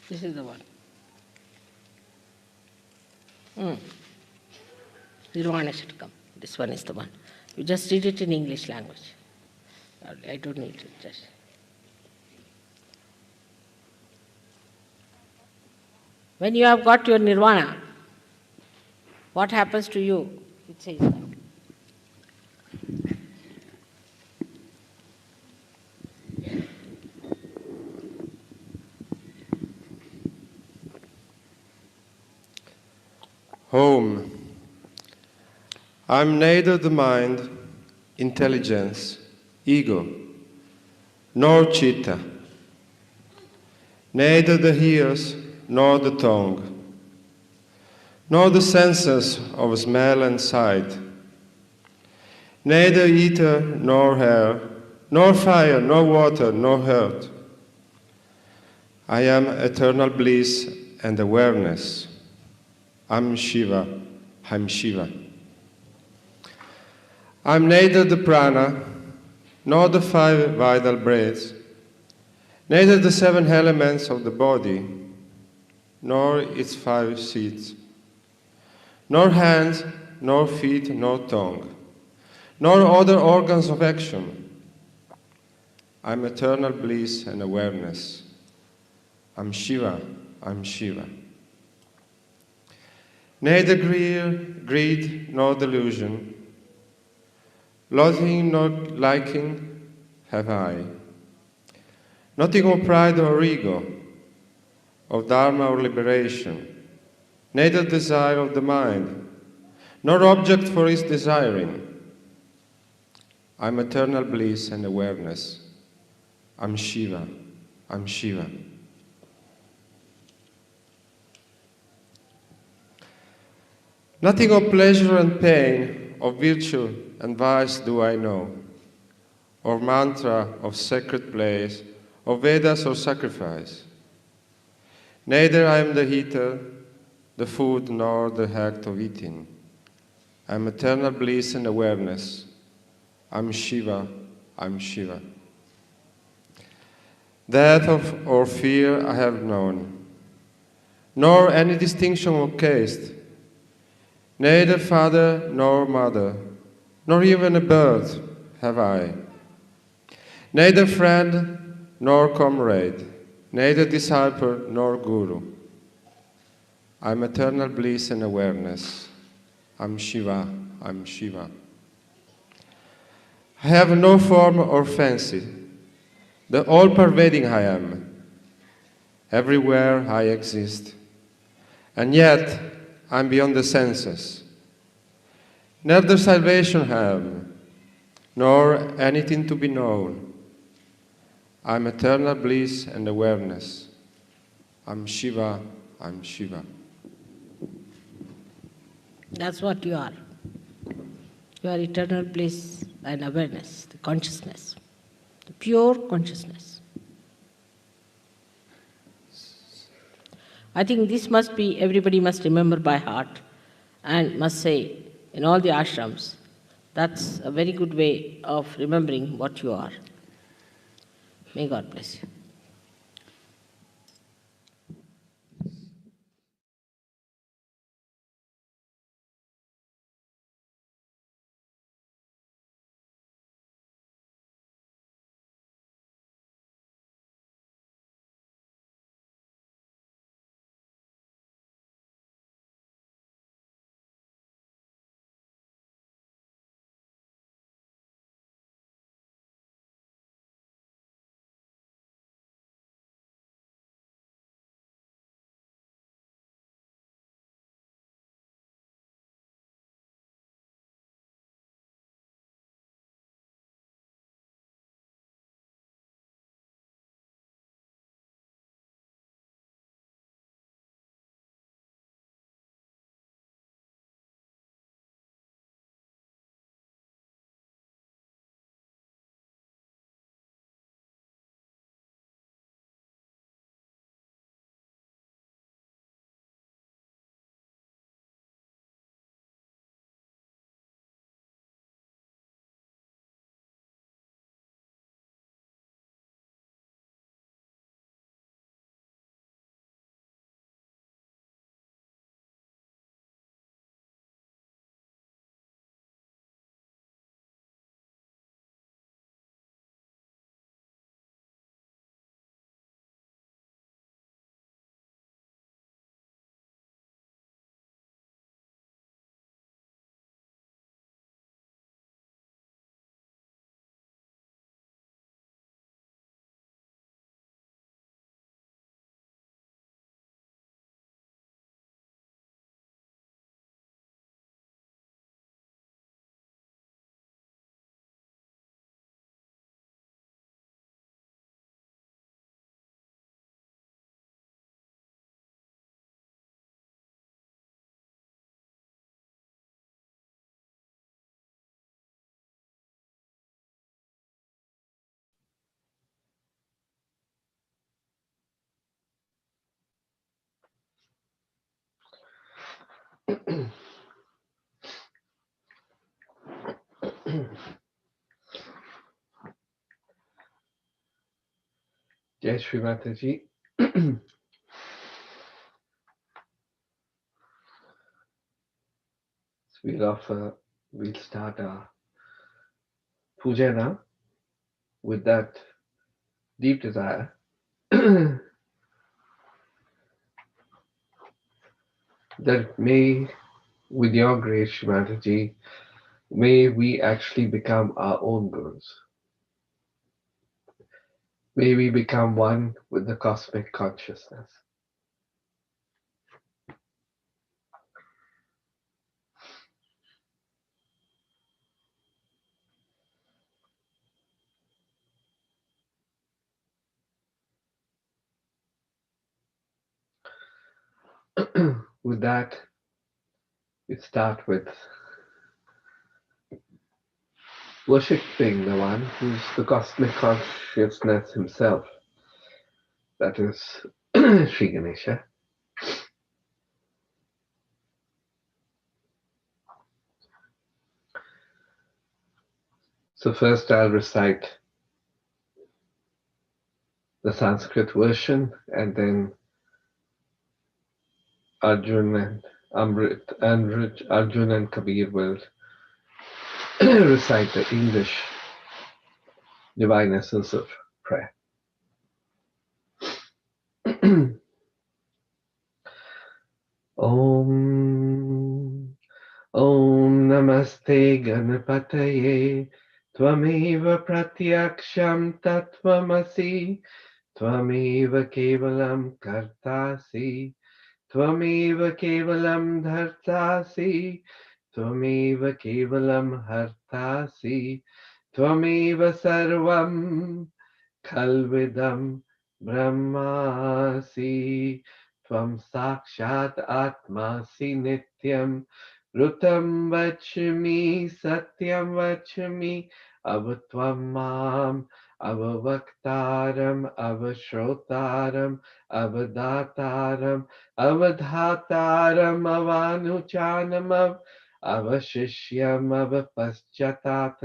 This is the one. Nirvana should come. This one is the one. You just read it in English language. I don't need it. Just. When you have got your nirvana, what happens to you? It says that. Home. I'm neither the mind, intelligence, ego, nor chitta, neither the ears nor the tongue, nor the senses of smell and sight, neither ether nor air, nor fire, nor water, nor earth. I am eternal bliss and awareness. I'm Shiva, I'm Shiva. I'm neither the prana, nor the five vital breaths, neither the seven elements of the body, nor its five seats, nor hands, nor feet, nor tongue, nor other organs of action. I'm eternal bliss and awareness. I'm Shiva, I'm Shiva. Neither greed nor delusion, loathing nor liking have I. Nothing of pride or ego, of dharma or liberation, neither desire of the mind, nor object for its desiring. I'm eternal bliss and awareness. I'm Shiva, I'm Shiva. Nothing of pleasure and pain, of virtue and vice do I know, or mantra of sacred place, of Vedas or sacrifice. Neither I am the eater, the food, nor the act of eating. I am eternal bliss and awareness. I'm Shiva, I'm Shiva. Death or fear I have known, nor any distinction of caste, neither father nor mother, nor even a bird have I, neither friend nor comrade, neither disciple nor guru. I'm eternal bliss and awareness. I'm Shiva, I'm Shiva. I have no form or fancy. The all-pervading I am. Everywhere I exist. And yet, I'm beyond the senses. Neither salvation have, nor anything to be known. I'm eternal bliss and awareness. I'm Shiva, I'm Shiva. That's what you are. You are eternal bliss and awareness, the consciousness, the pure consciousness. I think this must be, everybody must remember by heart and must say in all the ashrams. That's a very good way of remembering what you are. May God bless you. Jai Shri Mataji. We'll start our puja now with that deep desire that may, with your grace, Shri Mataji, may we actually become our own gurus. May we become one with the cosmic consciousness. With that, we start with worshipping the one who's the cosmic consciousness himself. That is Sri Ganesha. So first I'll recite the Sanskrit version, and then Arjun and Amrit and Arjun and Kabir will recite the English divine essence of prayer. Om Om Namaste Ganapataye Tvameva Pratyaksham Tattvamasi Tvameva Kevalam Kartasi Tvameva Kevalam Dhartasi Tvameva Kevalam Hartasi Tvameva Sarvam Kalvidam Brahmasi Tvam Sakshat Atmasi Nityam Rutam Vachmi Satyam Vachmi Avatvam Mam Avavaktaram Avashrotaram Avadataram Avadhataram Avanuchanam Avashishyam Avapaschatat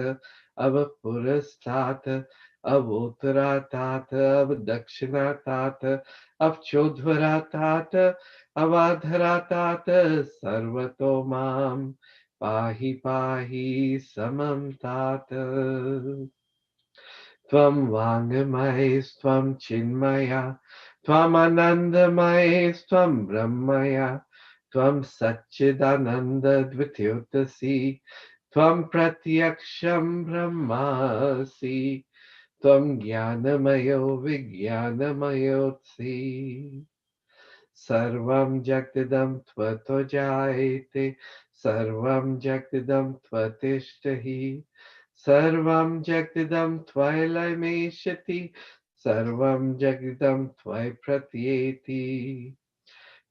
Avapurastat Avottaratat Avadakshinatat Avchodhvaratat Avadharatat Sarvatomam Pahi Pahi Samam Tat Tvam Vangamais Chinmaya Tvam Anandamais Brahmaya Tvam Satchidananda Dvityotasi Tvam Pratyaksham Brahmasi Tvam Jnanamayo Vijnanamayotsi Sarvam Jagdidam Tvato Jayate Sarvam Jagdidam Tvatishtahi Sarvam Jagdidam Tvailameshati Sarvam Jagdidam Tvai Pratyeti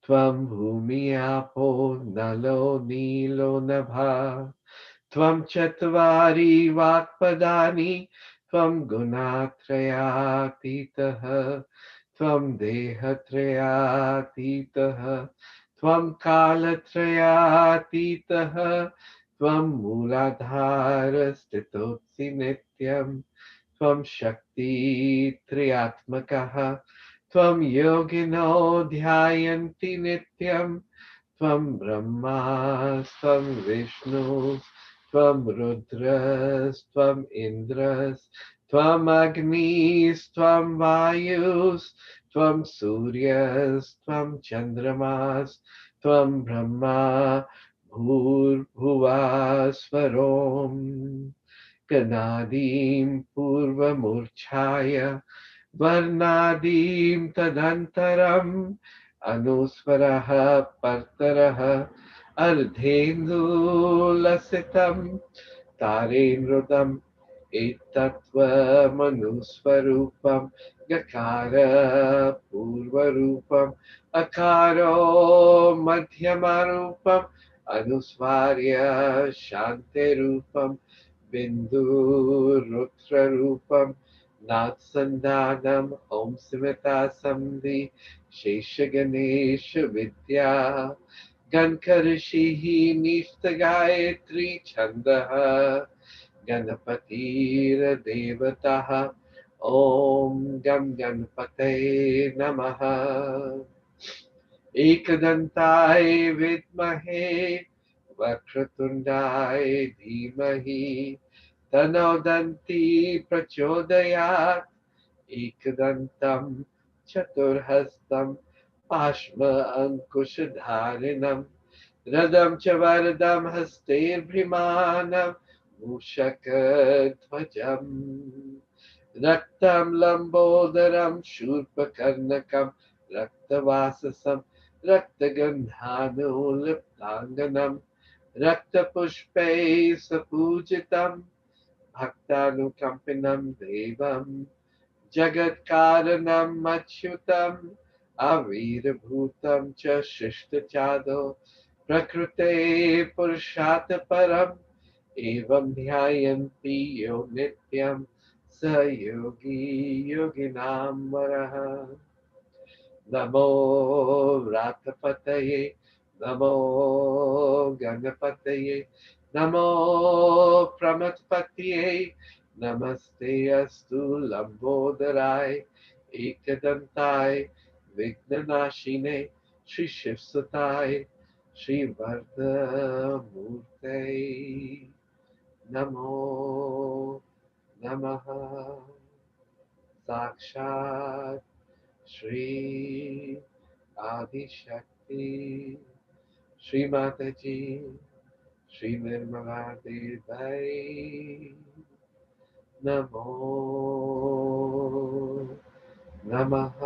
Tvam Bhumi Apo Nalo Nilo Nabha Tvam Chatvari Vakpadani Tvam Gunatrayatitaha Tvam Dehatrayatitaha Tvam Kalatrayatitaha Tvam Muladhara Stitotsi Nityam Tvam Shakti Triyatmakaha Tvam Yogino Dhyayanti Nityam Tvam Brahma Tvam Vishnu Tvam Rudras Tvam Indras Tvam Agnis Tvam Vayus Tvam Suryas Tvam Chandramas Tvam Brahma Bhur Bhuvasvarom Ganadim Purvamurchaya Varnadim Tadantaram Anusvaraha Partaraha Ardhendu Lasitam Tarendrudam Etatva Manusvarupam Gakara Purvarupam Akaro Madhyamarupam Anusvarya Shanterupam Bindu Rutrarupam Natsandanam Om Simita Samdi Sheshaganesha Vidya Gankarishihi Nishtagayatri Chandaha गणपतिर्देवतः ॐ गं गणपतये नमः एकदन्ताय विद्महे वक्रतुण्डाय धीमहि तन्नो दन्ति प्रचोदयात् एकदन्तं चतुर्हस्तं पाश्म अङ्कुशधारिणम् रदं च वरदं हस्तेर्भ्रीमानं मूषकध्वजम् रक्तं लम्बोदरं शूर्पकर्णकं रक्तवाससं रक्तगन्धानुलिप्ताङ्गनं रक्तपुष्पैः सपूजितं भक्तानुकम्पिनं देवं जगत्कारणम् अच्युतम् अवीरभूतं च शिष्टचादो प्रकृते पुरुषात् परम् एवं ध्यायन्ति यो नित्यं स योगी योगिनां वरः नमो व्रातपतये नमो गणपतये नमो प्रमथपतये नमस्ते अस्तु लंबोदराय एकदन्ताय विघ्ननाशिने श्री शिवसुताय श्रीवरदमूर्तये नमो नमः साक्षात् श्री आदिशक्ति श्री माताजी श्री निर्मला देवी नमो नमः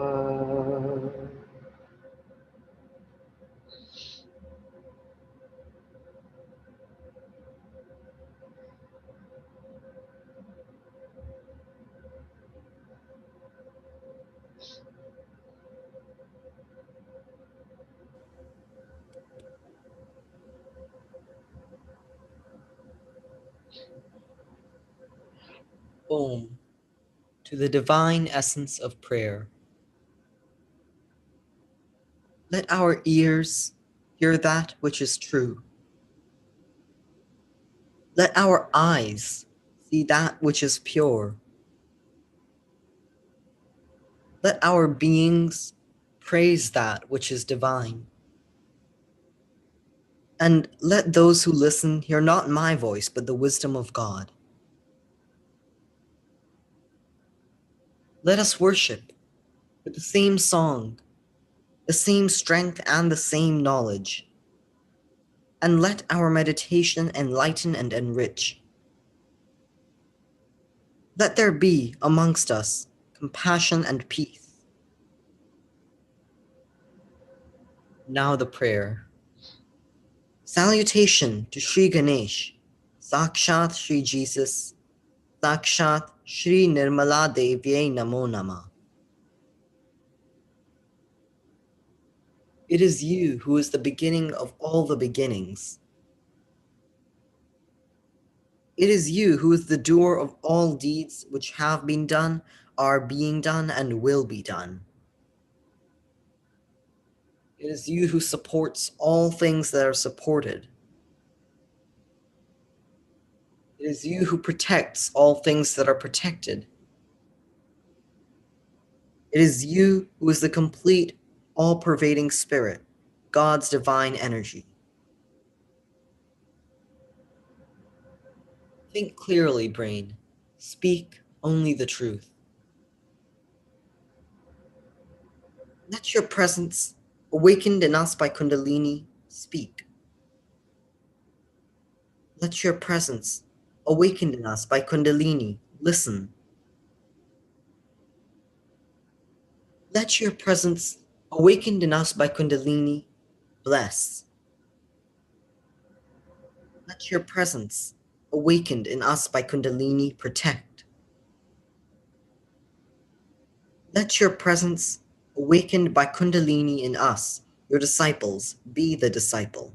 Om, to the divine essence of prayer. Let our ears hear that which is true. Let our eyes see that which is pure. Let our beings praise that which is divine. And let those who listen hear not my voice, but the wisdom of God. Let us worship with the same song, the same strength, and the same knowledge. And let our meditation enlighten and enrich. Let there be amongst us compassion and peace. Now the prayer. Salutation to Shri Ganesh, Sakshat Shri Jesus, Sakshat Shri Nirmala Devye Namo Nama. It is you who is the beginning of all the beginnings. It is you who is the doer of all deeds which have been done, are being done, and will be done. It is you who supports all things that are supported. It is you who protects all things that are protected. It is you who is the complete, all-pervading spirit, God's divine energy. Think clearly, brain. Speak only the truth. Let your presence, awakened in us by Kundalini, speak. Let your presence, awakened in us by Kundalini, listen. Let your presence, awakened in us by Kundalini, bless. Let your presence, awakened in us by Kundalini, protect. Let your presence, awakened by Kundalini in us, your disciples, be the disciple.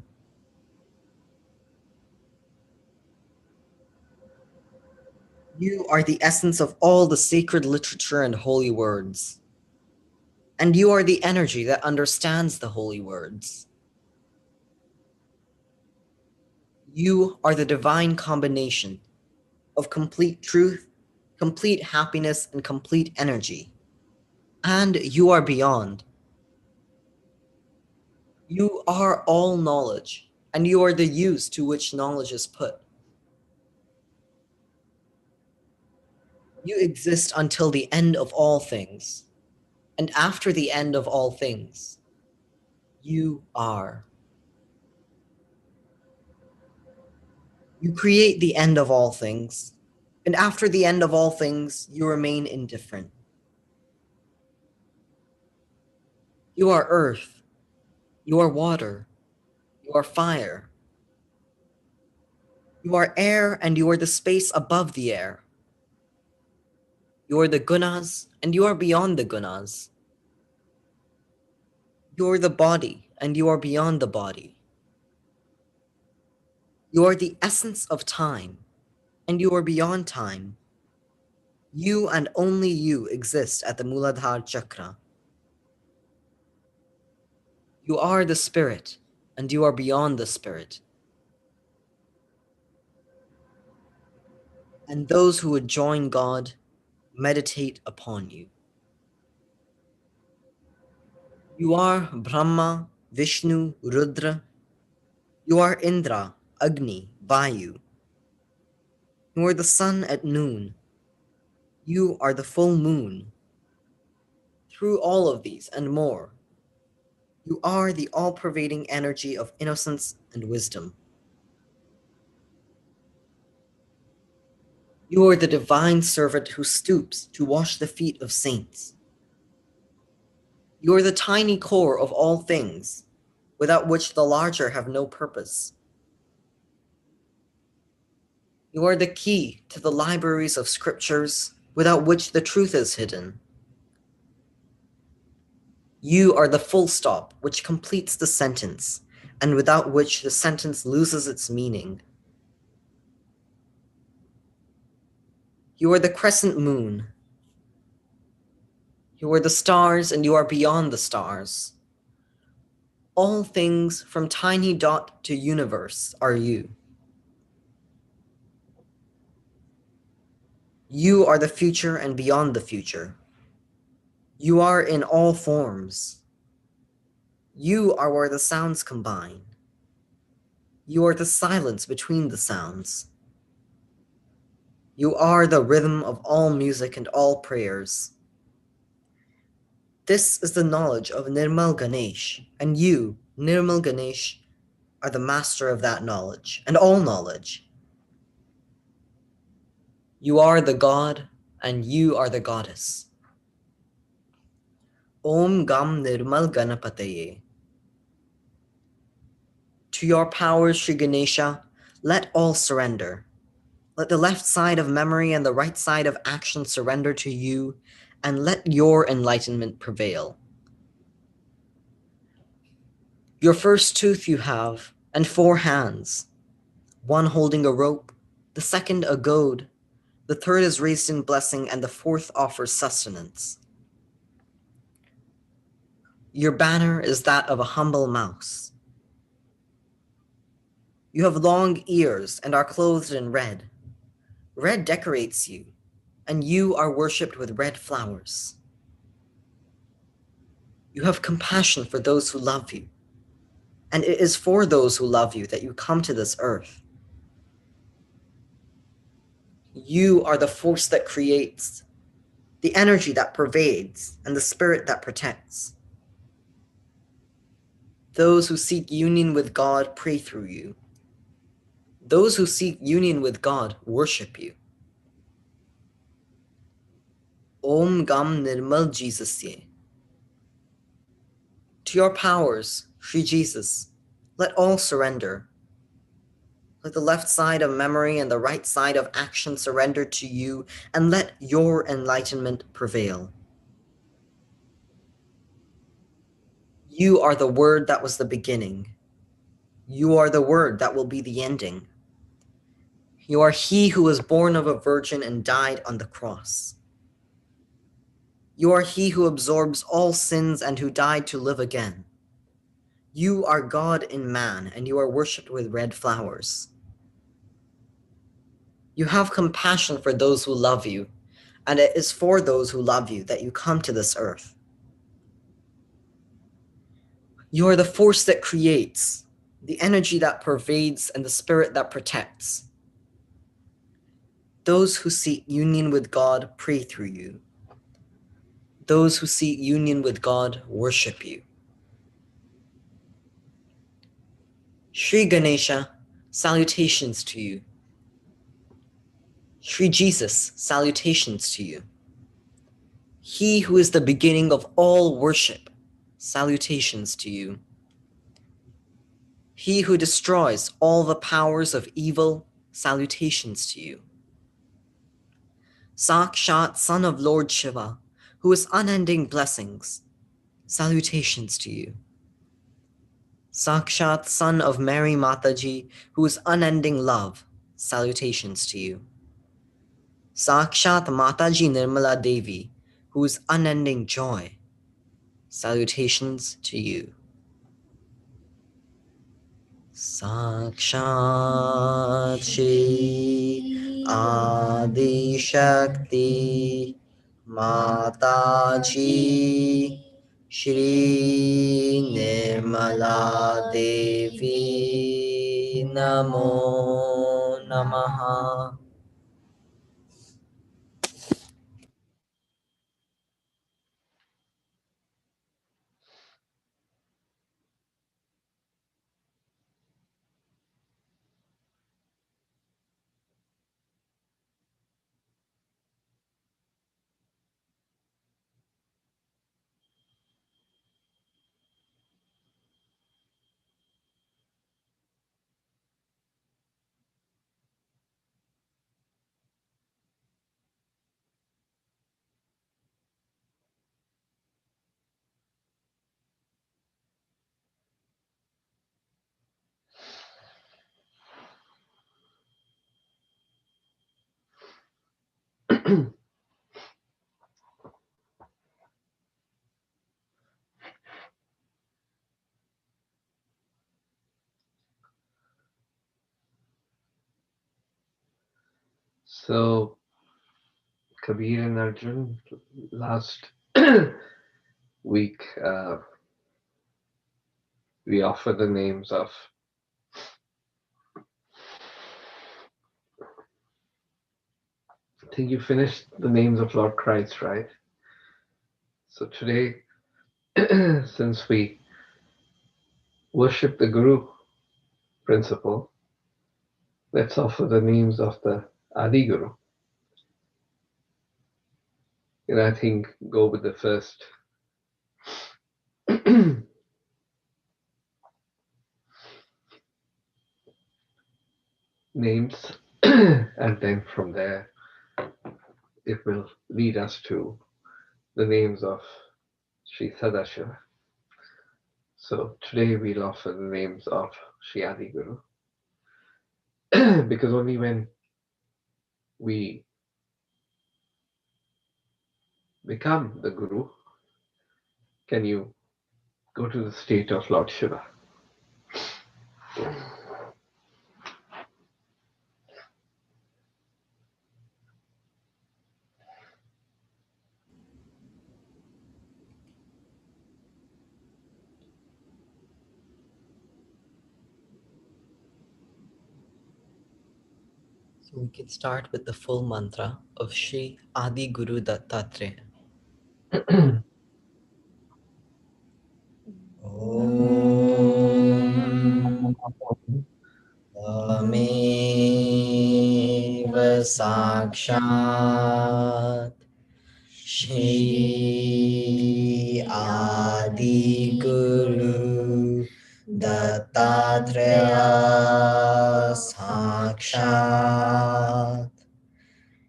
You are the essence of all the sacred literature and holy words. And you are the energy that understands the holy words. You are the divine combination of complete truth, complete happiness, and complete energy. And you are beyond. You are all knowledge, and you are the use to which knowledge is put. You exist until the end of all things, and after the end of all things, you are. You create the end of all things, and after the end of all things, you remain indifferent. You are earth, you are water, you are fire, you are air, and you are the space above the air. You are the gunas, and you are beyond the gunas. You are the body, and you are beyond the body. You are the essence of time, and you are beyond time. You and only you exist at the Muladhara Chakra. You are the spirit, and you are beyond the spirit. And those who would join God meditate upon you. You are Brahma, Vishnu, Rudra. You are Indra, Agni, Vayu. You are the sun at noon. You are the full moon. Through all of these and more, you are the all-pervading energy of innocence and wisdom. You are the divine servant who stoops to wash the feet of saints. You are the tiny core of all things, without which the larger have no purpose. You are the key to the libraries of scriptures, without which the truth is hidden. You are the full stop which completes the sentence, and without which the sentence loses its meaning. You are the crescent moon. You are the stars, and you are beyond the stars. All things from tiny dot to universe are you. You are the future and beyond the future. You are in all forms. You are where the sounds combine. You are the silence between the sounds. You are the rhythm of all music and all prayers. This is the knowledge of Nirmal Ganesh, and you, Nirmal Ganesh, are the master of that knowledge, and all knowledge. You are the god, and you are the goddess. Om Gam Nirmal Ganapataye. To your powers, Shri Ganesha, let all surrender. Let the left side of memory and the right side of action surrender to you, and let your enlightenment prevail. Your first tooth you have, and 4 hands, one holding a rope, the second a goad, the third is raised in blessing, and the fourth offers sustenance. Your banner is that of a humble mouse. You have long ears and are clothed in red. Red decorates you, and you are worshipped with red flowers. You have compassion for those who love you, and it is for those who love you that you come to this earth. You are the force that creates, the energy that pervades, and the spirit that protects. Those who seek union with God pray through you. Those who seek union with God worship you. Om Gam Nirmal Jesus Ye. To your powers, Shri Jesus, let all surrender. Let the left side of memory and the right side of action surrender to you, and let your enlightenment prevail. You are the word that was the beginning. You are the word that will be the ending. You are he who was born of a virgin and died on the cross. You are he who absorbs all sins and who died to live again. You are God in man, and you are worshipped with red flowers. You have compassion for those who love you, and it is for those who love you that you come to this earth. You are the force that creates, the energy that pervades, and the spirit that protects. Those who seek union with God pray through you. Those who seek union with God worship you. Shri Ganesha, salutations to you. Shri Jesus, salutations to you. He who is the beginning of all worship, salutations to you. He who destroys all the powers of evil, salutations to you. Sakshat, son of Lord Shiva, who is unending blessings, salutations to you. Sakshat, son of Mary Mataji, who is unending love, salutations to you. Sakshat Mataji Nirmala Devi, who is unending joy, salutations to you. Sakshat Shri Adi Shakti Mataji Shri Nirmala Devi Namo Namaha. So, Kabir and Arjun, last week we offered the names of, I think you finished the names of Lord Christ, right? So today, since we worship the Guru principle, let's offer the names of the Adi Guru. And I think go with the first names, and then from there it will lead us to the names of Sri Sadashiva. So today we'll offer the names of Sri Adi Guru because only when we become the Guru can you go to the state of Lord Shiva. So we can start with the full mantra of Shri Adi Guru Dattatreya. Om Tameva Sakshat Shri Adi Guru Dattatreya Sakshat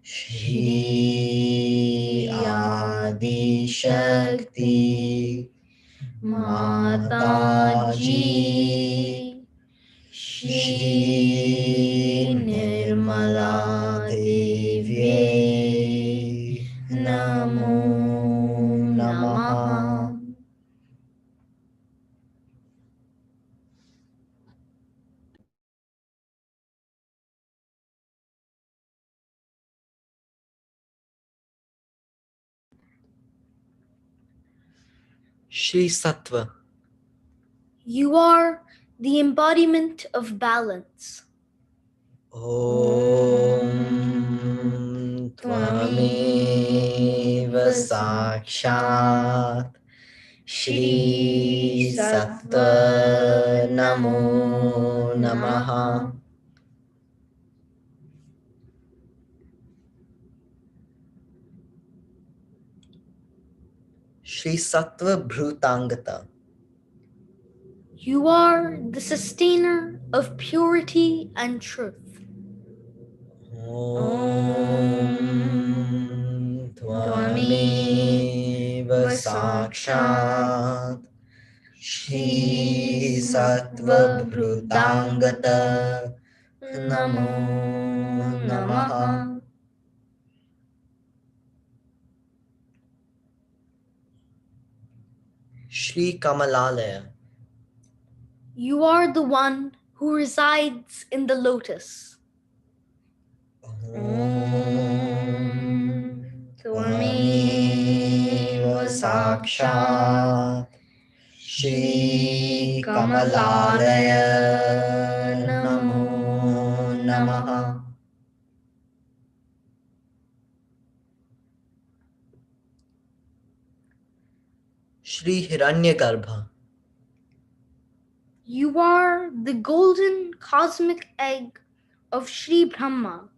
Shri Adi Shakti Mataji Shri Nirmala Devi Namo Namaha. Shri Sattva. You are the embodiment of balance. Om Tvameva Sakshat Shri Sattva Namo Namaha. Shri Sattva Bhrutangata. You are the sustainer of purity and truth. Om Tvameva Sakshat Shri Sattva Bhrutangata Namo Namaha. Shri Kamalalaya. You are the one who resides in the lotus. Om Tvameva Sakshat Shri Kamalalaya Namo Namaha. Shri Hiranyagarbha. You are the golden cosmic egg of Shri Brahma,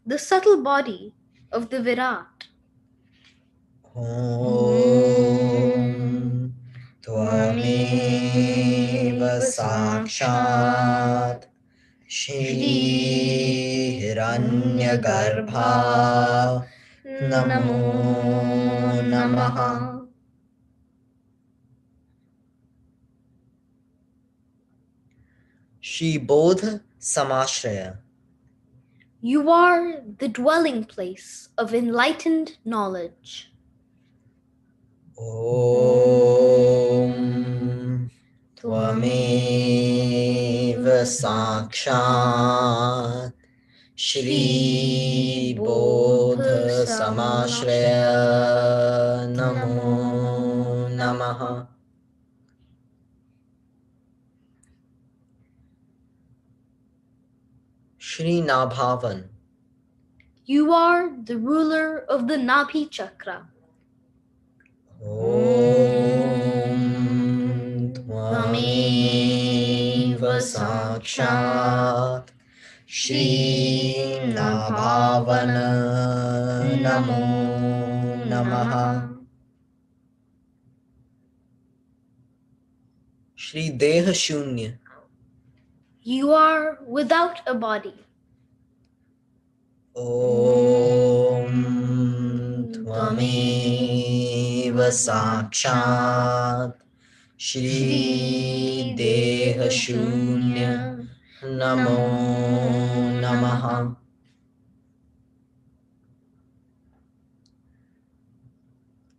the subtle body of the Virat. Om Tvameva Sakshat Shri Hiranyagarbha Namo Namaha. Shri Bodh Samashraya. You are the dwelling place of enlightened knowledge. Om Tvameva Sakshat Shri Bodh Samashraya Namo Namaha. Shri Nabhavan. You are the ruler of the Nabhi Chakra. Om Tvameva Sakshat Shri Nabhavana Namo Namaha. Shri Deha Shunya. You are without a body. Om Tvameva Sakshat Shri Deha Shunya Namo Namaha.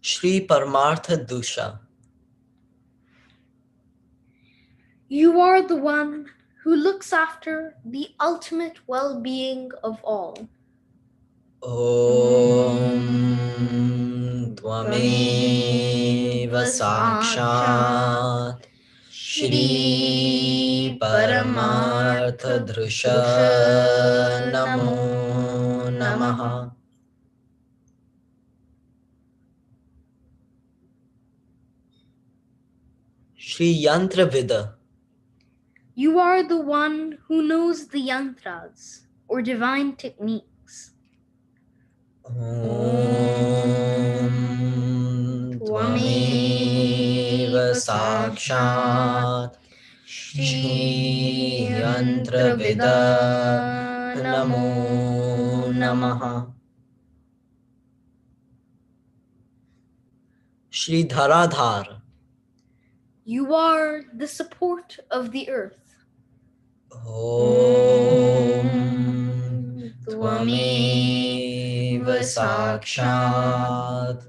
Shri Paramartha Dusha. You are the one who looks after the ultimate well-being of all. Om Tvameva Sakshat Shri Paramartha Drusha Namo Namaha. Shri Yantra Vida. You are the one who knows the yantras, or divine techniques. Om Tvameva Sakshat Shri Yantra Vida Namo Namaha. Shri Dharadhar. You are the support of the earth. Om Tvameva Sakshat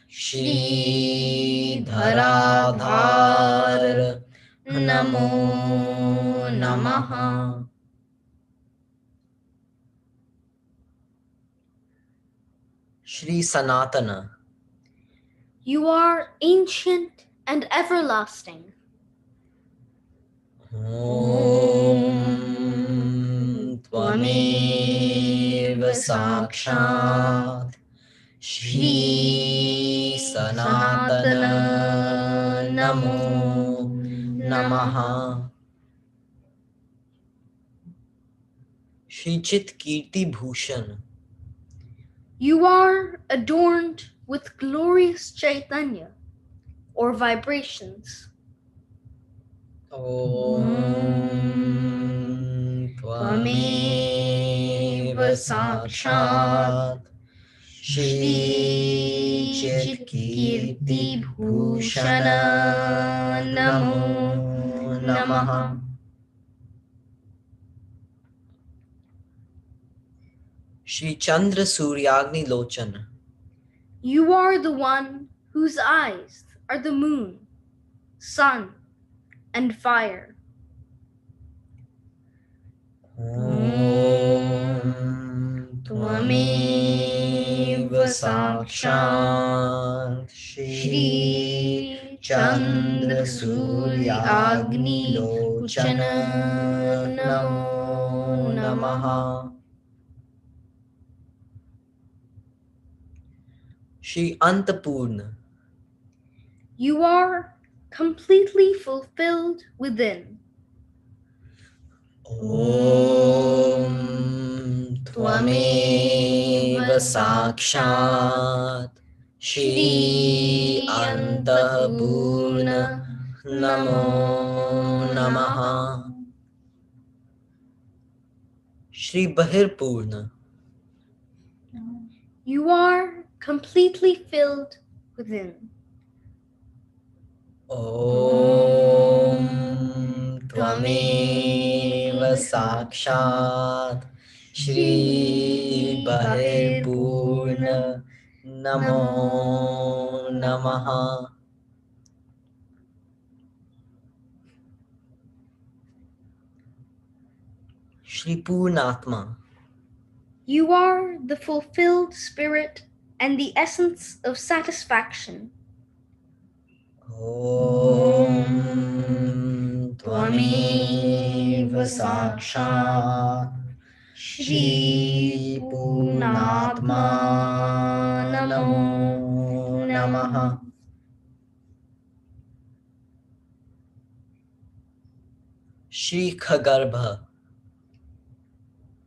Shri Dharadhar Namo Namaha. Shri Sanatana. You are ancient and everlasting. Om Tvameva Sakshat Shri Sanatana Namo Namaha. Shri Chit Kirti Bhushan. You are adorned with glorious Chaitanya or vibrations. Om Tvameva Sakshat Shri Chit Kirti Bhushana Namo Namaha. Shri Chandra Suryagni Lochan. You are the one whose eyes are the moon, sun, and fire. Om Tvameva Sakshat Shri Chandra Suryagni Lochana Namo Namaha. Shri Antapurna. You are completely fulfilled within. Om Tvameva Sakshat Shri Antapurna Namo Namaha. Shri Bahirpurna. You are completely filled within. Om Tvameva Sakshat Shri Bahirpurna Namo Namaha. Shri Purnatma. You are the fulfilled spirit and the essence of satisfaction. Om Tvameva Sakshat Shri Purnatma Namo Namaha. Shri Khagarbha.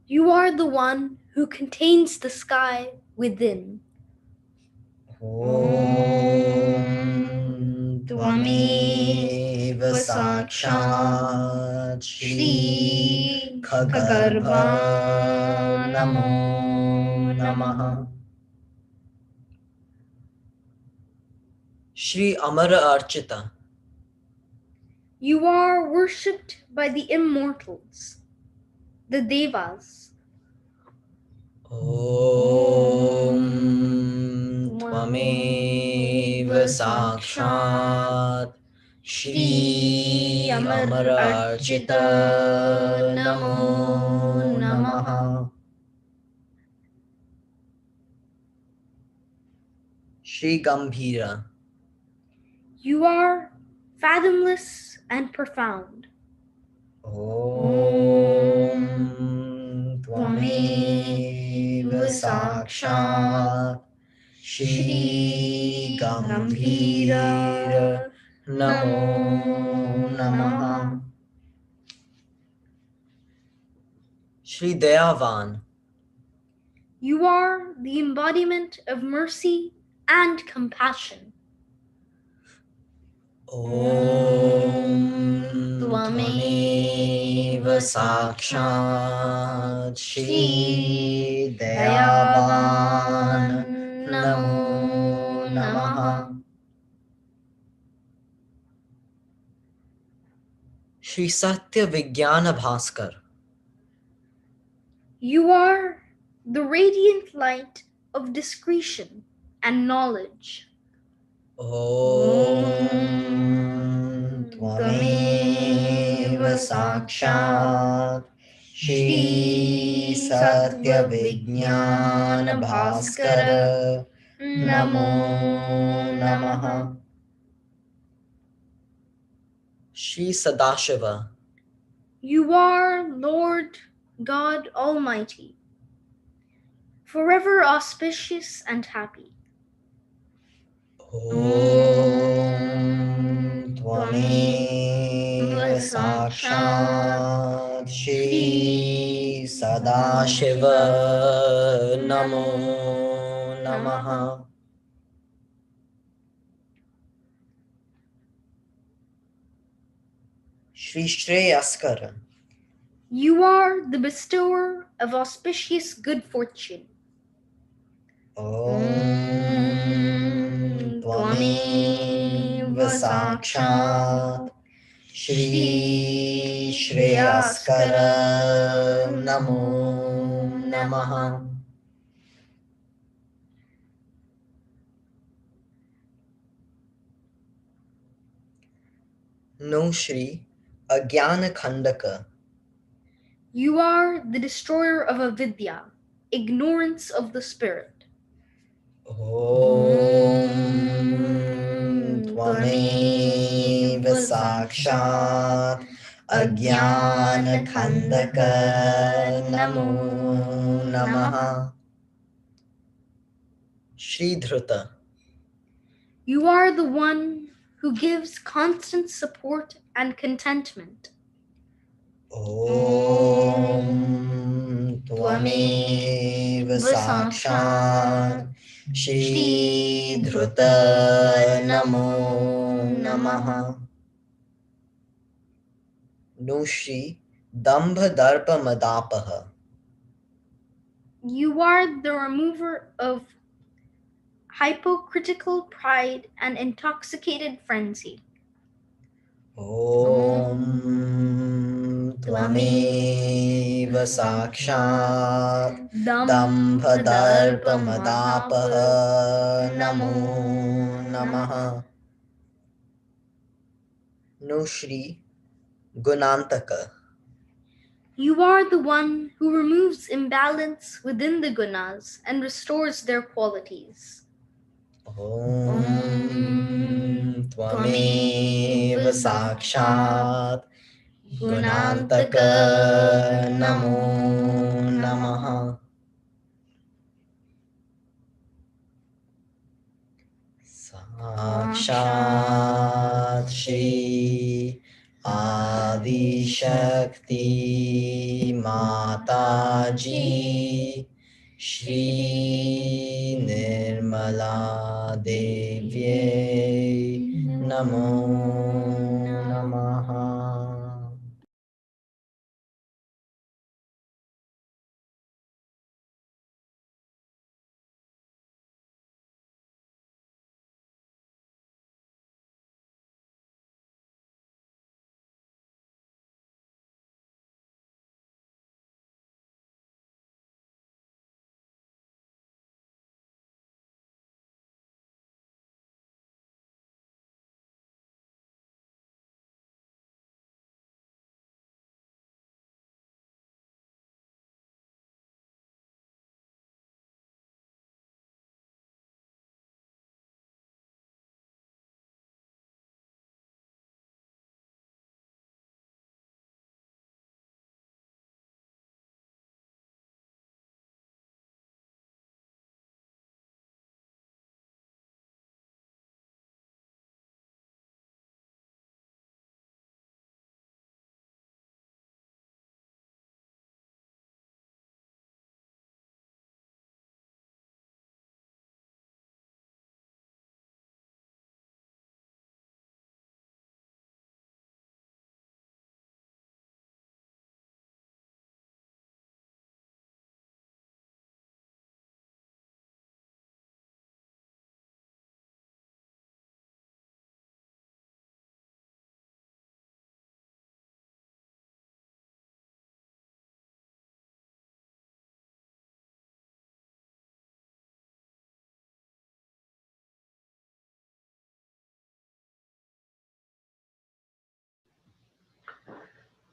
You are the one who contains the sky within. Om Tvameva Sakshat Shri Khagarbha Namo Namaha. Shri Amara Archita. You are worshipped by the immortals, the Devas. Om Tvameva Sakshat Shri Amara Archita Namo Namaha. Shri Gambhira. You are fathomless and profound. Om Tvameva Sakshat Shri Gambhira Namo Namaha. Shri Dayavan. You are the embodiment of mercy and compassion. Om Tvameva Sakshat Shri Dayavan Namo Namaha. Shri Satya Vijnana Bhaskar. You are the radiant light of discretion and knowledge. Om Tvameva Sakshat Shri Satya Vijnana Bhaskara Namo Namaha. Shri Sadashiva. You are Lord God Almighty, forever auspicious and happy. Om Tvameva Sakshat Shri Sadashiva Namo Namaha. Shri Shreyaskara. You are the bestower of auspicious good fortune. Om Tvameva Sakshat Shri Shreyaskara Namo Namaha. No Shri Agyana Khandaka. You are the destroyer of avidya, ignorance of the spirit. Om Tvameva Sakshat Agyana Khandaka Namo Namaha. Shri Dhruta. You are the one who gives constant support and contentment. Om Tvameva Sakshat Shri Dhruta Namo Namaha. No Shri Dambha Darpa Madapaha. You are the remover of hypocritical pride and intoxicated frenzy. Om Tvameva Sakshat Dambha Darpa Madapaha Namo Namaha. No Shri Gunantaka. You are the one who removes imbalance within the gunas and restores their qualities. Om Tvameva Sakshat Gunantaka Namo Namaha. Sakshat Shri Adi Shakti Mataji Shri Nirmala Devye Namo Namaha.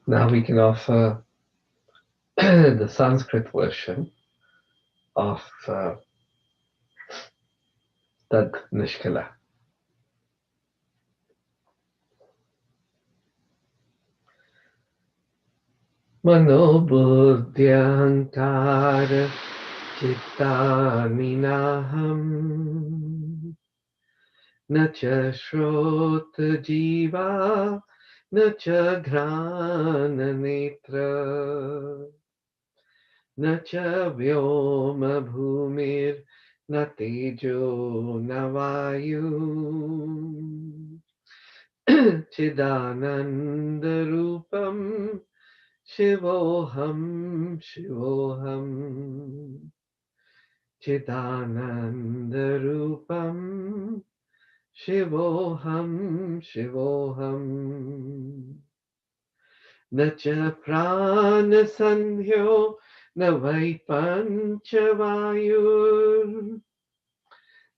Now we can offer the Sanskrit version of Tad Nishkala. Manobuddhyankara Chittaminaham Nacha Shrota Jiva Nacha Grana Netra Nacha Vyoma Bhumir Natejo Navayu Chidananda Rupam Shivoham Shivoham Chidananda Rupam Shivoham Shivoham Nacha Prana Sandhyo Navai Panchavayur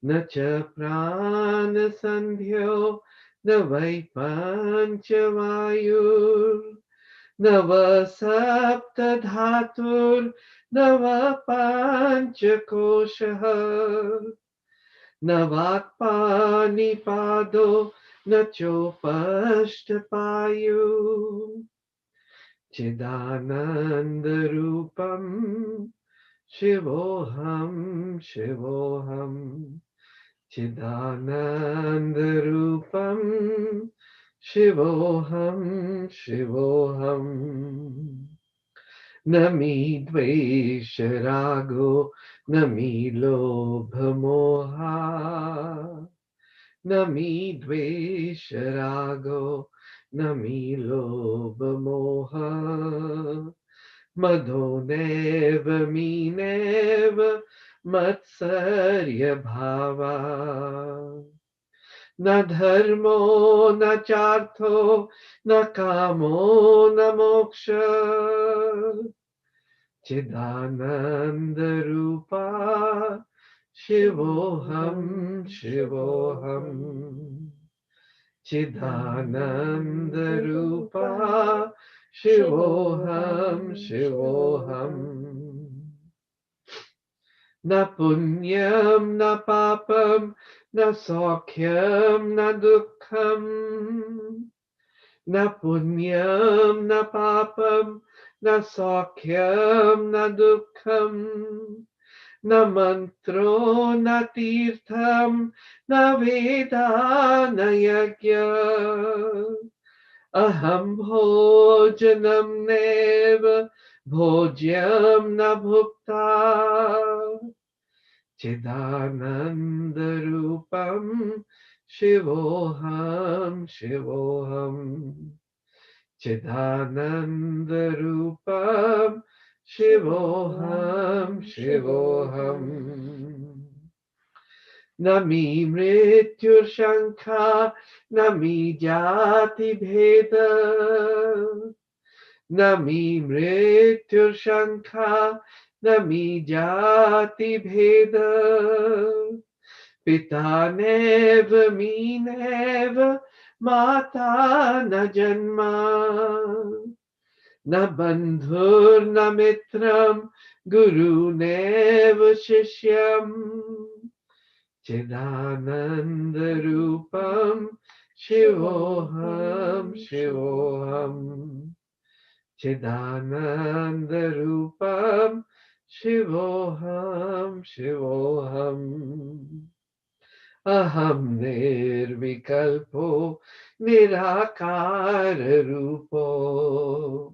Nacha Prana Sandhyo Navai Panchavayur Nava Sapta Dhatur Nava Panchakosha Navakpani Pado Nachopashtapayu Chidananda Rupam Shivoham Shivoham Chidananda Rupam Shivoham Shivoham Nami Dvesharago Nami Lobhamoha Nami Dvesharago Nami Lobhamoha Madhoneva Mineva Matsarya Bhava Na dharmo na chartho na kamo na moksha Chidananda Rupa Shivoham Shivoham Chidananda Rupa Shivoham Shivoham Na punyam na papam na saukhyam na dukkham Na punyam na papam na saukhyam na dukkham Na mantro na tirtham na veda na yajna Aham bhojanam neva bhojyam na bhukta Chidananda Rupam Shivoham Shivoham Chidananda Rupam Shivoham Shivoham Nami Mrityur Shankha Nami Jati Bheda Nami Mrityur Shankha Nami Jati Bheda Pita Neva Mineva Mata Na Janma Na Bandhur Na Mitram Guru Neva Shishyam Chidananda Rupam Shivoham Shivoham Chidananda Rupam Shivoham Shivoham Aham Nirvikalpo Nirakara Rupo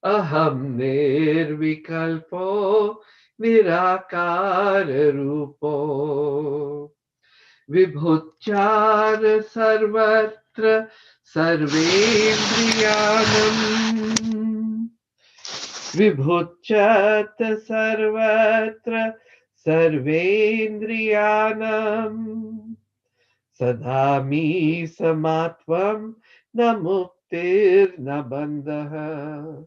Aham Nirvikalpo Nirakara Rupo Vibhuchar Sarvatra Sarvendriyanam Vibhuchat Sarvatra Sarvendriyanam Sadhami Samatvam Namuktir Nabandha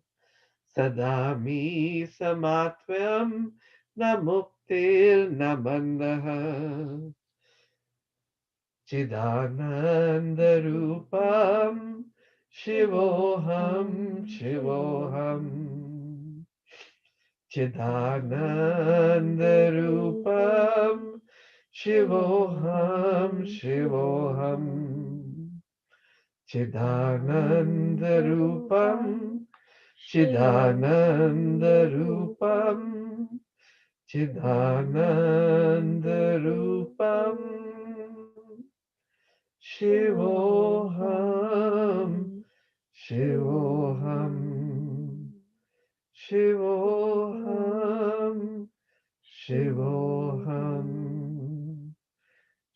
Sadhami Samatvam Namuktir Nabandha Chidananda Rupam Shivoham Shivoham Chidananda Rupam Shivoham Shivoham Chidananda Rupam Chidananda Rupam, Chidananda Rupam, Shivoham, Shivoham, Shivoham, Shivoham,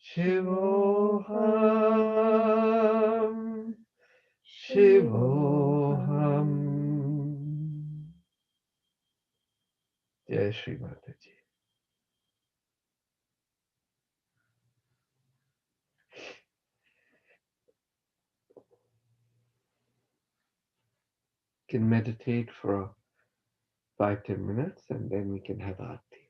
Shivoham, Shivoham. Jai Shri Mataji. Can meditate for 5-10 minutes and then we can have aarti.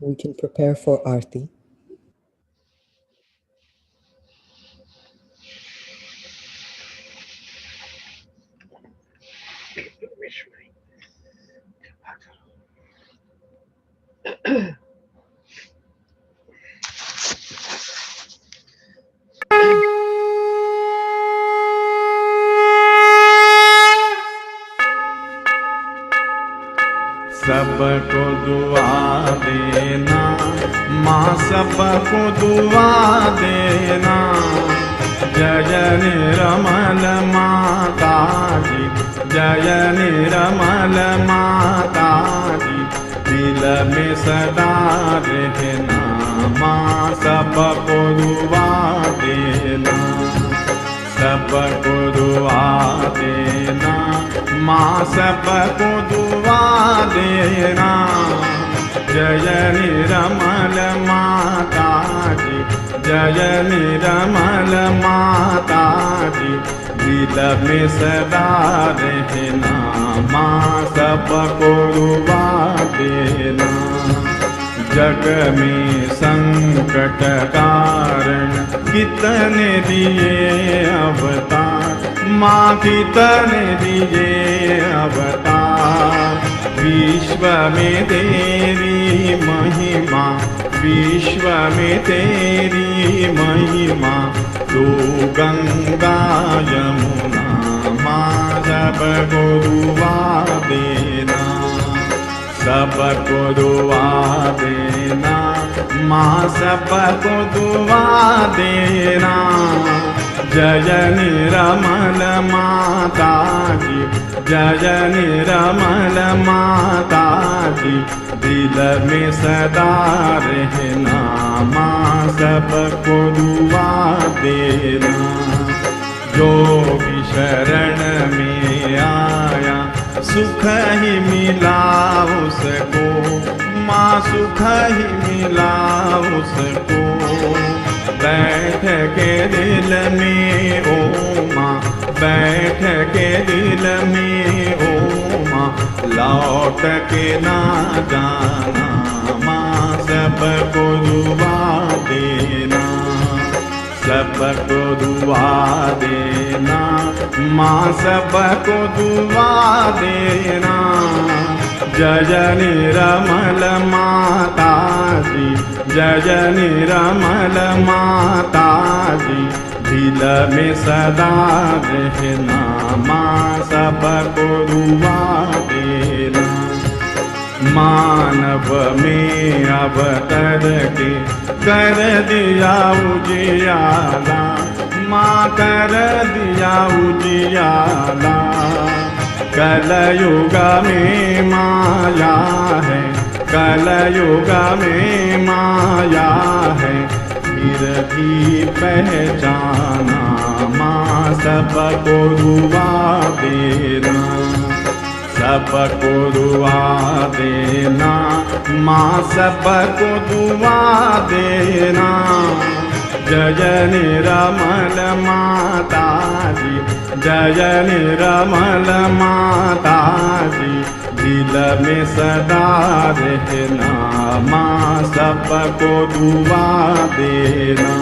We can prepare for Aarti. सबको दुआ देना माँ, सबको दुआ देना। जय निर्मल माता जी, जय निर्मल माता जी, दिल में सदा रहना माँ, सबको दुआ देना, सबको दुआ देना माँ, सबको दुआ देना। जय निर्मल माता जी, जय निर्मल माता जी, दिल में सदा रहना माँ, सबको दुआ देना। जग में संकट कारण कितने दिए अवतार माँ, कितने दिए अवतार। विश्व में तेरी महिमा, विश्व में तेरी महिमा, तू गंगा यमुना माँ, सबको दुआ देना, सबको दुआ देना माँ, सबको दुआ देना। जय निर्मल माता जी, जय निर्मल माता जी, दिल में सदा रहना माँ, सबको दुआ देना। जो भी शरण में आया सुख ही मिला उसको माँ, सुख ही मिला उसको। बैठ के दिल में ओ माँ, बैठ के दिल में ओ माँ, लौट के ना जाना माँ, सबको दुआ देना, सबको दुआ देना माँ, सबको दुआ देना। जय निर्मल माता जी, जय निर्मल माता जी, दिल में सदा रहना माँ, सबको दुआ देना। मानव में अवतर के कर दिया उजियाला माँ, कर दिया उजियाला। कलयुग में माया है, कलयुग में माया है, फिर भी पहचाना माँ, सबको दुआ देना, सबको दुआ देना माँ, सबको दुआ देना। जय निर्मल माता जी, जय निर्मल माता जी, दिल में सदा रहना माँ, सबको दुआ देना।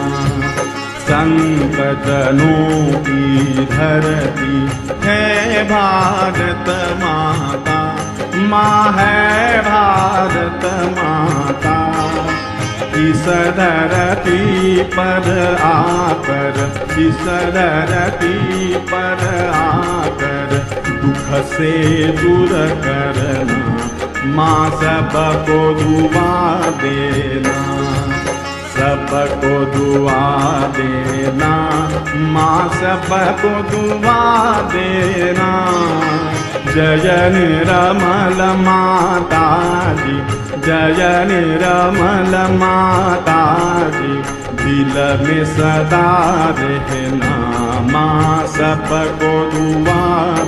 संकटनों की धरती है भारत माता, माँ है भारत माता। इस धरती पर आकर, इस धरती पर आकर, दुख से दूर करना माँ, सबको दुआ देना, सबको दुआ देना माँ, सबको दुआ देना। जय निर्मल माता जी, जय निर्मल माता जी, दिल में सदा रहना माँ, सबको दुआ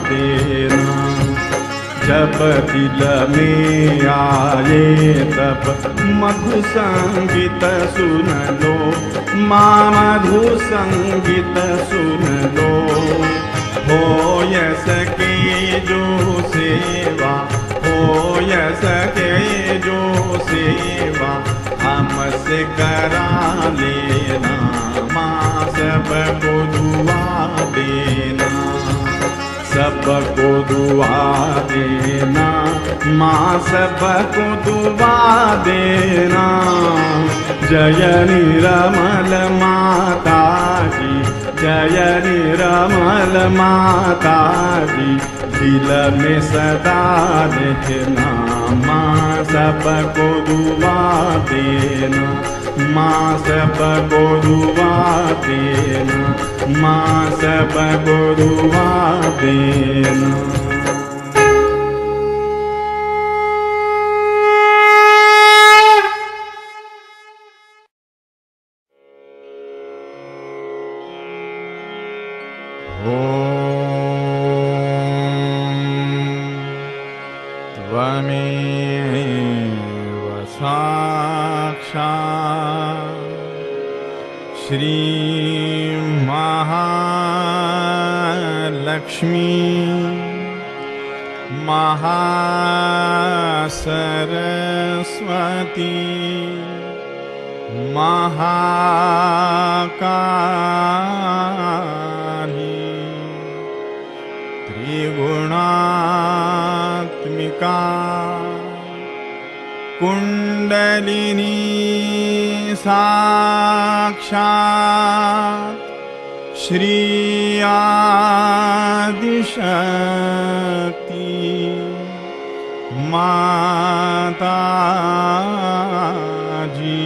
देना। जब दिल में आए तब मधु संगीत सुन लो माँ, मधु संगीत सुन लो। हो सके जो सेवा, हो सके जो सेवा, से करा लेना, माँ सबको दुआ देना, सबको दुआ देना, माँ सबको दुआ देना। जय निरमल माता की, जय निरमल माता की, दिल में सदा रहना, माँ सबको दुआ देना, माँ सबको दुआ देना, माँ सबको दुआ देना। त्वमेव साक्षात् श्री महालक्ष्मी महासरस्वती महाकाली त्रिगुणात्मिका कुंडलिनी साक्षात् श्री आदिशक्ति माता जी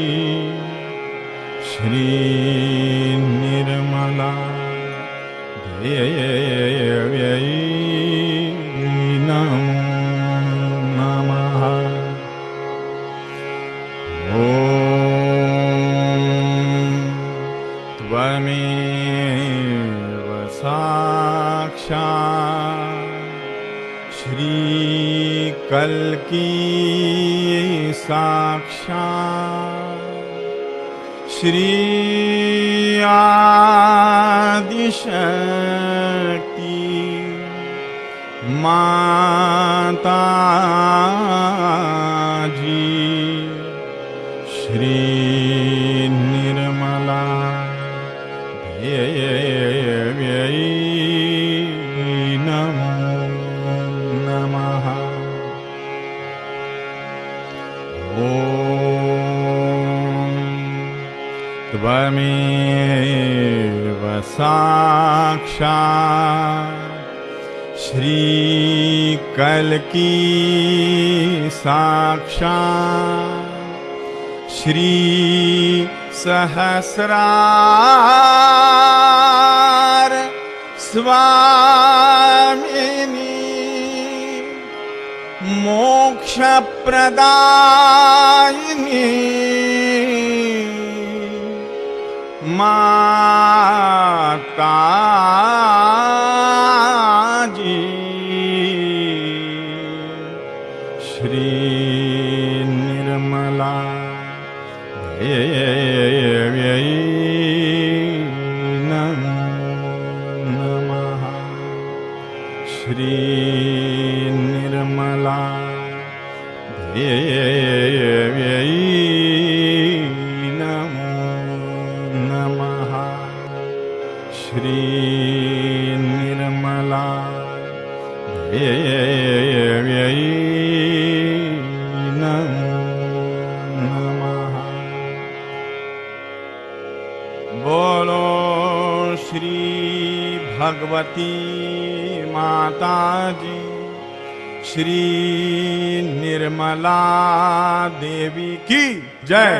श्री निर्मला देव्यै नमो नमः। त्वमेव साक्षात् श्री कल्की साक्षात् श्री आदिशक्ति माता जी श्री निर्मला देव्यै नमो नमः। त्वमेव साक्षात् श्री कल्की साक्षात् श्री सहस्रार स्वामिनी मोक्ष प्रदायिनी माता जी श्री निर्मला देव्यै नमो नमः। श्री निर्मला देव्यै नमो नमः। श्री निर्मला देव्यै नमो नमः। बोलो श्री भगवती माता जी श्री निर्मला देवी की जय।